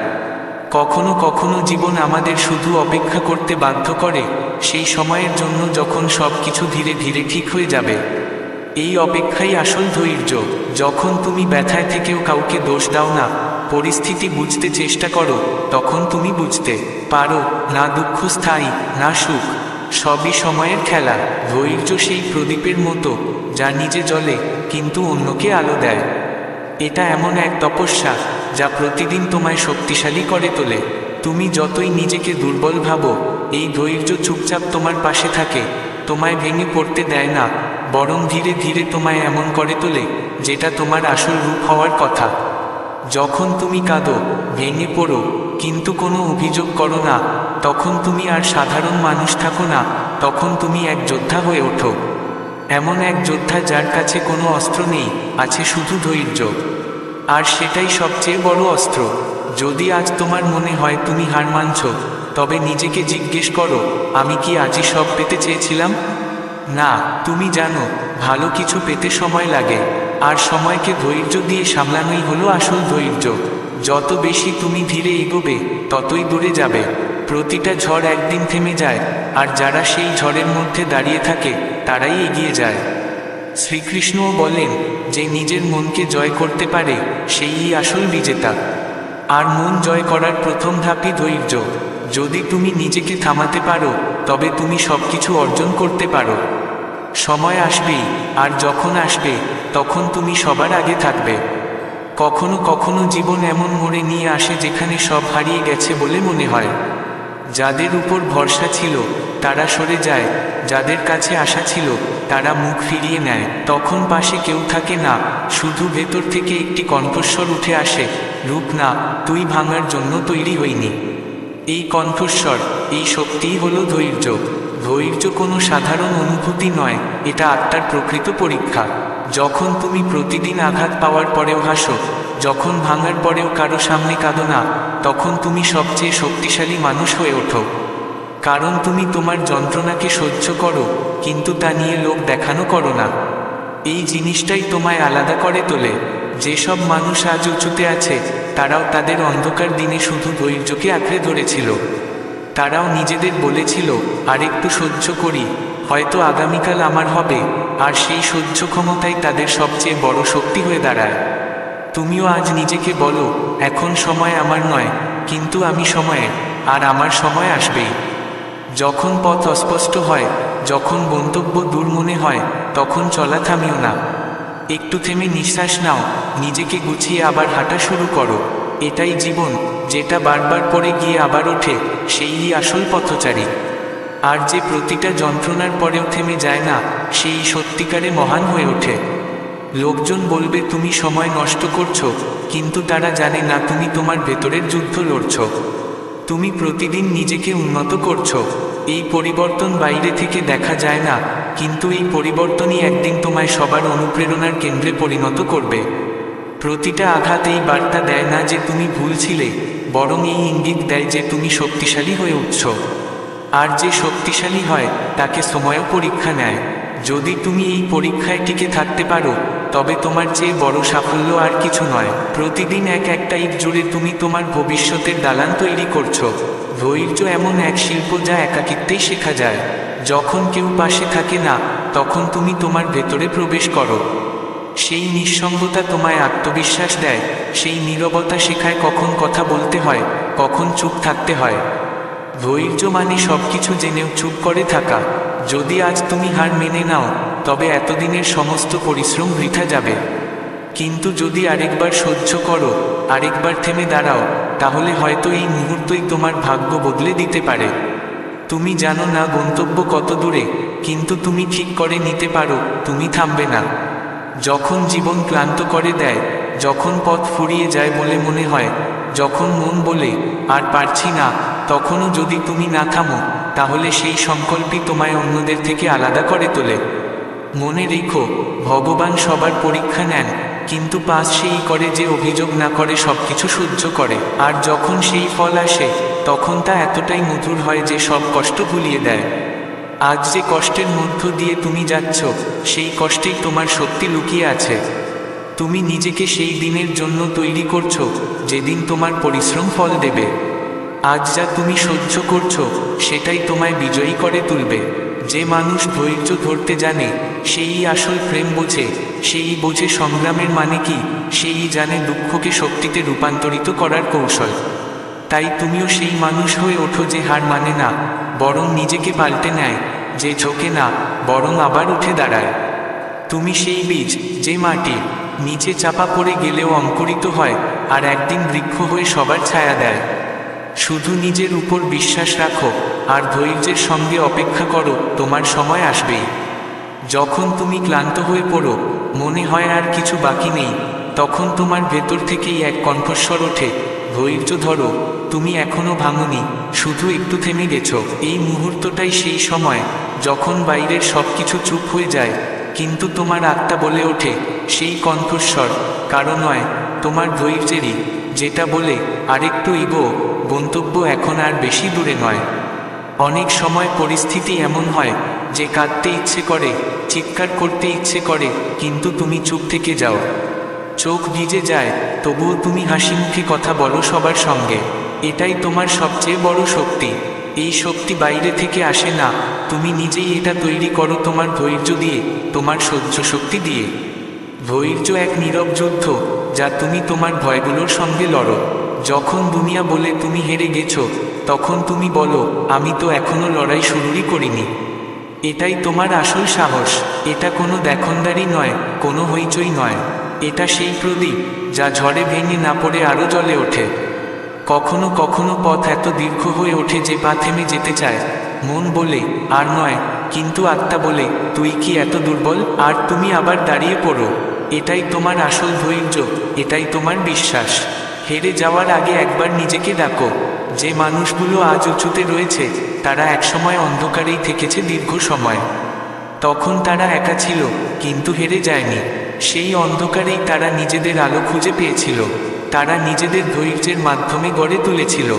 কখনো কখনো জীবন আমাদের শুধু অপেক্ষা করতে বাধ্য করে, সেই সময়ের জন্য যখন সব কিছু ধীরে ধীরে ঠিক হয়ে যাবে। এই অপেক্ষাই আসল ধৈর্য। যখন তুমি ব্যথায় থেকেও কাউকে দোষ দাও না, পরিস্থিতি বুঝতে চেষ্টা করো, তখন তুমি বুঝতে পারো না দুঃখ স্থায়ী, না সুখ, সবই সময়ের খেলা। ধৈর্য সেই প্রদীপের মতো, যা নিজে জ্বলে কিন্তু অন্যকে আলো দেয়। এটা এমন এক তপস্যা যা প্রতিদিন তোমায় শক্তিশালী করে তোলে। তুমি যতই নিজেকে দুর্বল ভাবো, এই ধৈর্য চুপচাপ তোমার পাশে থাকে, তোমায় ভেঙে পড়তে দেয় না, বরং ধীরে ধীরে তোমায় এমন করে তোলে যেটা তোমার আসল রূপ হওয়ার কথা। যখন তুমি কাঁদো, ভেঙে পড়ো, কিন্তু কোনো অভিযোগ করো না, তখন তুমি আর সাধারণ মানুষ থাকো না, তখন তুমি এক যোদ্ধা হয়ে ওঠো। এমন এক যোদ্ধা যার কাছে কোনো অস্ত্র নেই, আছে শুধু ধৈর্য। আর সেটাই সবচেয়ে বড় অস্ত্র। যদি আজ তোমার মনে হয় তুমি হার মানছ, তবে নিজেকে জিজ্ঞেস করো, আমি কি আজই সব পেতে চেয়েছিলাম? না, তুমি জানো, ভালো কিছু পেতে সময় লাগে, আর সময়কে ধৈর্য দিয়ে সামলানোই হলো আসল ধৈর্য। যত বেশি তুমি ধীরে এগোবে, ততই দূরে যাবে। প্রতিটা ঝড় একদিন থেমে যায়, আর যারা সেই ঝড়ের মধ্যে দাঁড়িয়ে থাকে, তারাই এগিয়ে যায়। শ্রীকৃষ্ণও বলেন, যে নিজের মনকে জয় করতে পারে, সেই আসল বিজেতা। আর মন জয় করার প্রথম ধাপই ধৈর্য। যদি তুমি নিজেকে থামাতে পারো, তবে তুমি সবকিছু অর্জন করতে পারো। সময় আসবেই, আর যখন আসবে, তখন তুমি সবার আগে থাকবে। কখনো কখনো জীবন এমন মোড়ে নিয়ে আসে যেখানে সব হারিয়ে গেছে বলে মনে হয়। যাদের উপর ভরসা ছিল, তারা সরে যায়, যাদের কাছে আশা ছিল, তারা মুখ ফিরিয়ে নেয়। তখন পাশে কেউ থাকে না, শুধু ভেতর থেকে একটি কণ্ঠস্বর উঠে আসে, রূপ না, তুই ভাঙার জন্য তৈরি হইনি। এই কণ্ঠস্বর, এই শক্তিই হলো ধৈর্য। ধৈর্য কোনো সাধারণ অনুভূতি নয়, এটা আত্মার প্রকৃত পরীক্ষা। যখন তুমি প্রতিদিন আঘাত পাওয়ার পরেও হাসো, যখন ভাঙার পরেও কারো সামনে কাঁদো না, তখন তুমি সবচেয়ে শক্তিশালী মানুষ হয়ে ওঠো। কারণ তুমি তোমার যন্ত্রণাকে সহ্য করো, কিন্তু তা নিয়ে লোক দেখানো করো না। এই জিনিসটাই তোমায় আলাদা করে তোলে। যেসব মানুষ আজ উঁচুতে আছে, তারাও তাদের অন্ধকার দিনে শুধু ধৈর্যকে আঁকড়ে ধরেছিল। তারাও নিজেদের বলেছিল, আর একটু সহ্য করি, হয়তো আগামীকাল আমার হবে। আর সেই সহ্য ক্ষমতাই তাদের সবচেয়ে বড় শক্তি হয়ে দাঁড়ায়। তুমিও আজ নিজেকে বলো, এখন সময় আমার নয়, কিন্তু আমি সময়ের, আর আমার সময় আসবেই। যখন পথ অস্পষ্ট হয়, যখন গন্তব্য দূর মনে হয়, তখন চলা থামিও না। একটু থেমে নিঃশ্বাস নাও, নিজেকে গুছিয়ে আবার হাঁটা শুরু করো। এটাই জীবন, যেটা বারবার পড়ে গিয়ে আবার ওঠে, সেই আসল পথচারী। আর যে প্রতিটা যন্ত্রণার পরেও থেমে যায় না, সেই সত্যিকারে মহান হয়ে ওঠে। লোকজন বলবে তুমি সময় নষ্ট করছো, কিন্তু তারা জানে না তুমি তোমার ভেতরের যুদ্ধ লড়ছ। তুমি প্রতিদিন নিজেকে উন্নত করছো। এই পরিবর্তন বাইরে থেকে দেখা যায় না, কিন্তু এই পরিবর্তনই একদিন তোমায় সবার অনুপ্রেরণার কেন্দ্রে পরিণত করবে। প্রতিটা আঘাত এই বার্তা দেয় না যে তুমি ভুল ছিলে, বরং এই ইঙ্গিত দেয় যে তুমি শক্তিশালী হয়ে উঠছ। আর যে শক্তিশালী হয়, তাকে সময়ও পরীক্ষা নেয়। যদি তুমি এই পরীক্ষায় টিকে থাকতে পারো, তবে তোমার চেয়ে বড় সাফল্য আর কিছু নয়। প্রতিদিন একটা ইট জুড়ে তুমি তোমার ভবিষ্যতের দালান তৈরি করছো। ধৈর্য এমন এক শিল্প যা একাকিত্বেই শেখা যায়। যখন কেউ পাশে থাকে না, তখন তুমি তোমার ভেতরে প্রবেশ করো। সেই নিঃসঙ্গতা তোমায় আত্মবিশ্বাস দেয়, সেই নীরবতা শেখায় কখন কথা বলতে হয়, কখন চুপ থাকতে হয়। ধৈর্য মানে সবকিছু জেনেও চুপ করে থাকা। যদি আজ তুমি হার মেনে নাও, তবে এতদিনের সমস্ত পরিশ্রম বৃথা যাবে। কিন্তু যদি আরেকবার সহ্য করো, আরেকবার থেমে দাঁড়াও, তাহলে হয়তো এই মুহূর্তই তোমার ভাগ্য বদলে দিতে পারে। তুমি জানো না গন্তব্য কত দূরে, কিন্তু তুমি ঠিক করে নিতে পারো তুমি থামবে না। যখন জীবন ক্লান্ত করে দেয়, যখন পথ ফুরিয়ে যায় বলে মনে হয়, যখন মন বলে আর পারছি না, তখনও যদি তুমি না থামো, তাহলে সেই সংকল্পই তোমায় অন্যদের থেকে আলাদা করে তোলে। মনে রেখো, ভগবান সবার পরীক্ষা নেন, কিন্তু পাস সেই করে যে অভিযোগ না করে সবকিছু সহ্য করে। আর যখন সেই ফল আসে, তখন তা এতটাই মধুর হয় যে সব কষ্ট ভুলিয়ে দেয়। আজ যে কষ্টের মধ্য দিয়ে তুমি যাচ্ছ, সেই কষ্টেই তোমার শক্তি লুকিয়ে আছে। তুমি নিজেকে সেই দিনের জন্য তৈরি করছো, যেদিন তোমার পরিশ্রম ফল দেবে। আজ যা তুমি সহ্য করছো, সেটাই তোমায় বিজয়ী করে তুলবে। যে মানুষ ধৈর্য ধরতে জানে, সেই আসল প্রেম বোঝে, সেই বোঝে সংগ্রামের মানে কি, সেই জানে দুঃখকে শক্তিতে রূপান্তরিত করার কৌশল। তাই তুমিও সেই মানুষ হয়ে ওঠো যে হার মানে না, বরং নিজেকে পাল্টে নেয়, যে ঝোঁকে না, বরং আবার উঠে দাঁড়ায়। তুমি সেই বীজ, যে মাটির নিচে চাপা পড়ে গেলেও অঙ্কুরিত হয়, আর একদিন বৃক্ষ হয়ে সবার ছায়া দেয়। শুধু নিজের উপর বিশ্বাস রাখো, আর ধৈর্যের সঙ্গে অপেক্ষা করো, তোমার সময় আসবেই। যখন তুমি ক্লান্ত হয়ে পড়ো, মনে হয় আর কিছু বাকি নেই, তখন তোমার ভেতর থেকেই এক কণ্ঠস্বর ওঠে, ধৈর্য ধরো, তুমি এখনো ভাঙোনি, শুধু একটু থেমে গেছো। এই মুহূর্তটাই সেই সময়, যখন বাইরের সব কিছু চুপ হয়ে যায়, কিন্তু তোমার আত্মা বলে ওঠে, সেই কণ্ঠস্বর কারো নয়, তোমার ধৈর্যেরই, যেটা বলে আরেকটু এগো, গন্তব্য এখন আর বেশি দূরে নয়। অনেক সময় পরিস্থিতি এমন হয় যে কাঁদতে ইচ্ছে করে, চিৎকার করতে ইচ্ছে করে, কিন্তু তুমি চুপ থেকে যাও। চোখ ভিজে যায়, তবুও তুমি হাসি মুখে কথা বলো সবার সঙ্গে। এটাই তোমার সবচেয়ে বড় শক্তি। এই শক্তি বাইরে থেকে আসে না, তুমি নিজেই এটা তৈরি করো তোমার ধৈর্য দিয়ে, তোমার সহ্য শক্তি দিয়ে। ধৈর্য এক নীরব যুদ্ধ, যা তুমি তোমার ভয়গুলোর সঙ্গে লড়ো। যখন দুনিয়া বলে তুমি হেরে গেছো, তখন তুমি বলো, আমি তো এখনো লড়াই শুরুই করিনি। এটাই তোমার আসল সাহস। এটা কোনো দেখনদারি নয়, কোনো হইচই নয়। এটা সেই প্রদীপ, যা ঝড়ে ভেঙে না পড়ে আরও জ্বলে ওঠে। কখনো কখনো পথ এত দীর্ঘ হয়ে ওঠে যে পা থেমে যেতে চায়। মন বলে আর নয়, কিন্তু আত্মা বলে, তুই কি এত দুর্বল? আর তুমি আবার দাঁড়িয়ে পড়ো। এটাই তোমার আসল ধৈর্য, এটাই তোমার বিশ্বাস। হেরে যাওয়ার আগে একবার নিজেকে ডাকো, যে মানুষগুলো আজ উঁচুতে রয়েছে, তারা একসময় অন্ধকারেই থেকেছে দীর্ঘ সময়। তখন তারা একা ছিল, কিন্তু হেরে যায়নি। সেই অন্ধকারেই তারা নিজেদের আলো খুঁজে পেয়েছিল। তারা নিজেদের ধৈর্যের মাধ্যমে গড়ে তুলেছিল।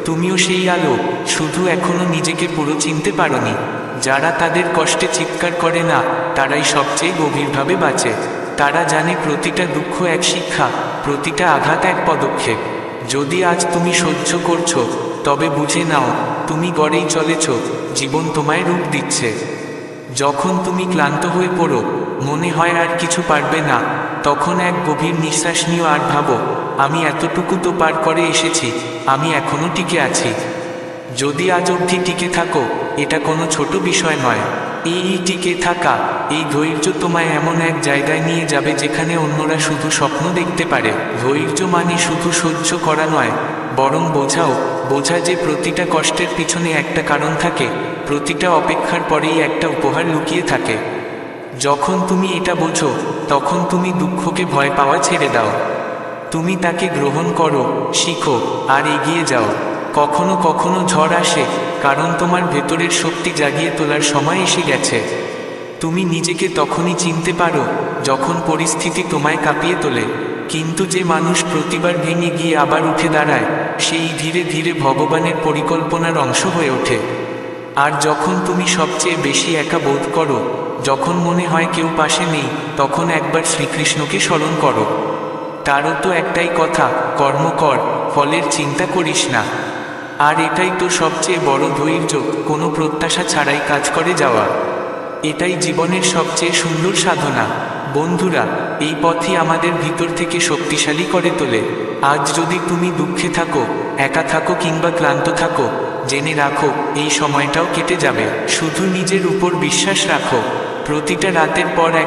তুমিও সেই আলো, শুধু এখনো নিজেকে পুরো চিনতে পারোনি। যারা তাদের কষ্টে চিৎকার করে না, তারাই সবচেয়ে গভীরভাবে বাঁচে। তারা জানে প্রতিটা দুঃখ এক শিক্ষা, প্রতিটা আঘাত এক পদক্ষেপ। যদি আজ তুমি সহ্য করছো, তবে বুঝে নাও, তুমি গড়েই চলেছ, জীবন তোমায় রূপ দিচ্ছে। যখন তুমি ক্লান্ত হয়ে পড়ো, মনে হয় আর কিছু পারবে না, তখন এক গভীর নিঃশ্বাস নিও আর ভাবো, আমি এতটুকু তো পার করে এসেছি, আমি এখনো টিকে আছি। যদি আজ অবধি টিকে থাকো, এটা কোনো ছোট বিষয় নয়। এই টিকে থাকা, এই ধৈর্য তোমায় এমন এক জায়গায় নিয়ে যাবে যেখানে অন্যরা শুধু স্বপ্ন দেখতে পারে। ধৈর্য মানে শুধু সহ্য করা নয়, বরং বোঝা যে প্রতিটা কষ্টের পিছনে একটা কারণ থাকে, প্রতিটা অপেক্ষার পরেই একটা উপহার লুকিয়ে থাকে। যখন তুমি এটা বোঝো, তখন তুমি দুঃখকে ভয় পাওয়া ছেড়ে দাও। তুমি তাকে গ্রহণ করো, শিখো, আর এগিয়ে যাও। কখনো কখনো ঝড় আসে, কারণ তোমার ভেতরের শক্তি জাগিয়ে তোলার সময় এসে গেছে। তুমি নিজেকে তখনই চিনতে পারো, যখন পরিস্থিতি তোমায় কাঁপিয়ে তোলে। কিন্তু যে মানুষ প্রতিবার ভেঙে গিয়ে আবার উঠে দাঁড়ায়, সেই ধীরে ধীরে ভগবানের পরিকল্পনার অংশ হয়ে ওঠে। আর যখন তুমি সবচেয়ে বেশি একা বোধ করো, যখন মনে হয় কেউ পাশে নেই, তখন একবার শ্রীকৃষ্ণকে স্মরণ করো। তারও তো একটাই কথা, কর্ম কর, ফলের চিন্তা করিস না। আর এটাই তো সবচেয়ে বড় ধৈর্য, কোনো প্রত্যাশা ছাড়াই কাজ করে যাওয়া। এটাই জীবনের সবচেয়ে সুন্দর সাধনা। বন্ধুরা, এই পথই আমাদের ভিতর থেকে শক্তিশালী করে তোলে। আজ যদি তুমি দুঃখে থাকো, একা থাকো কিংবা ক্লান্ত থাকো, জেনে রাখো এই সময়টাও কেটে যাবে। শুধু নিজের উপর বিশ্বাস রাখো। প্রতিটা রাতের পর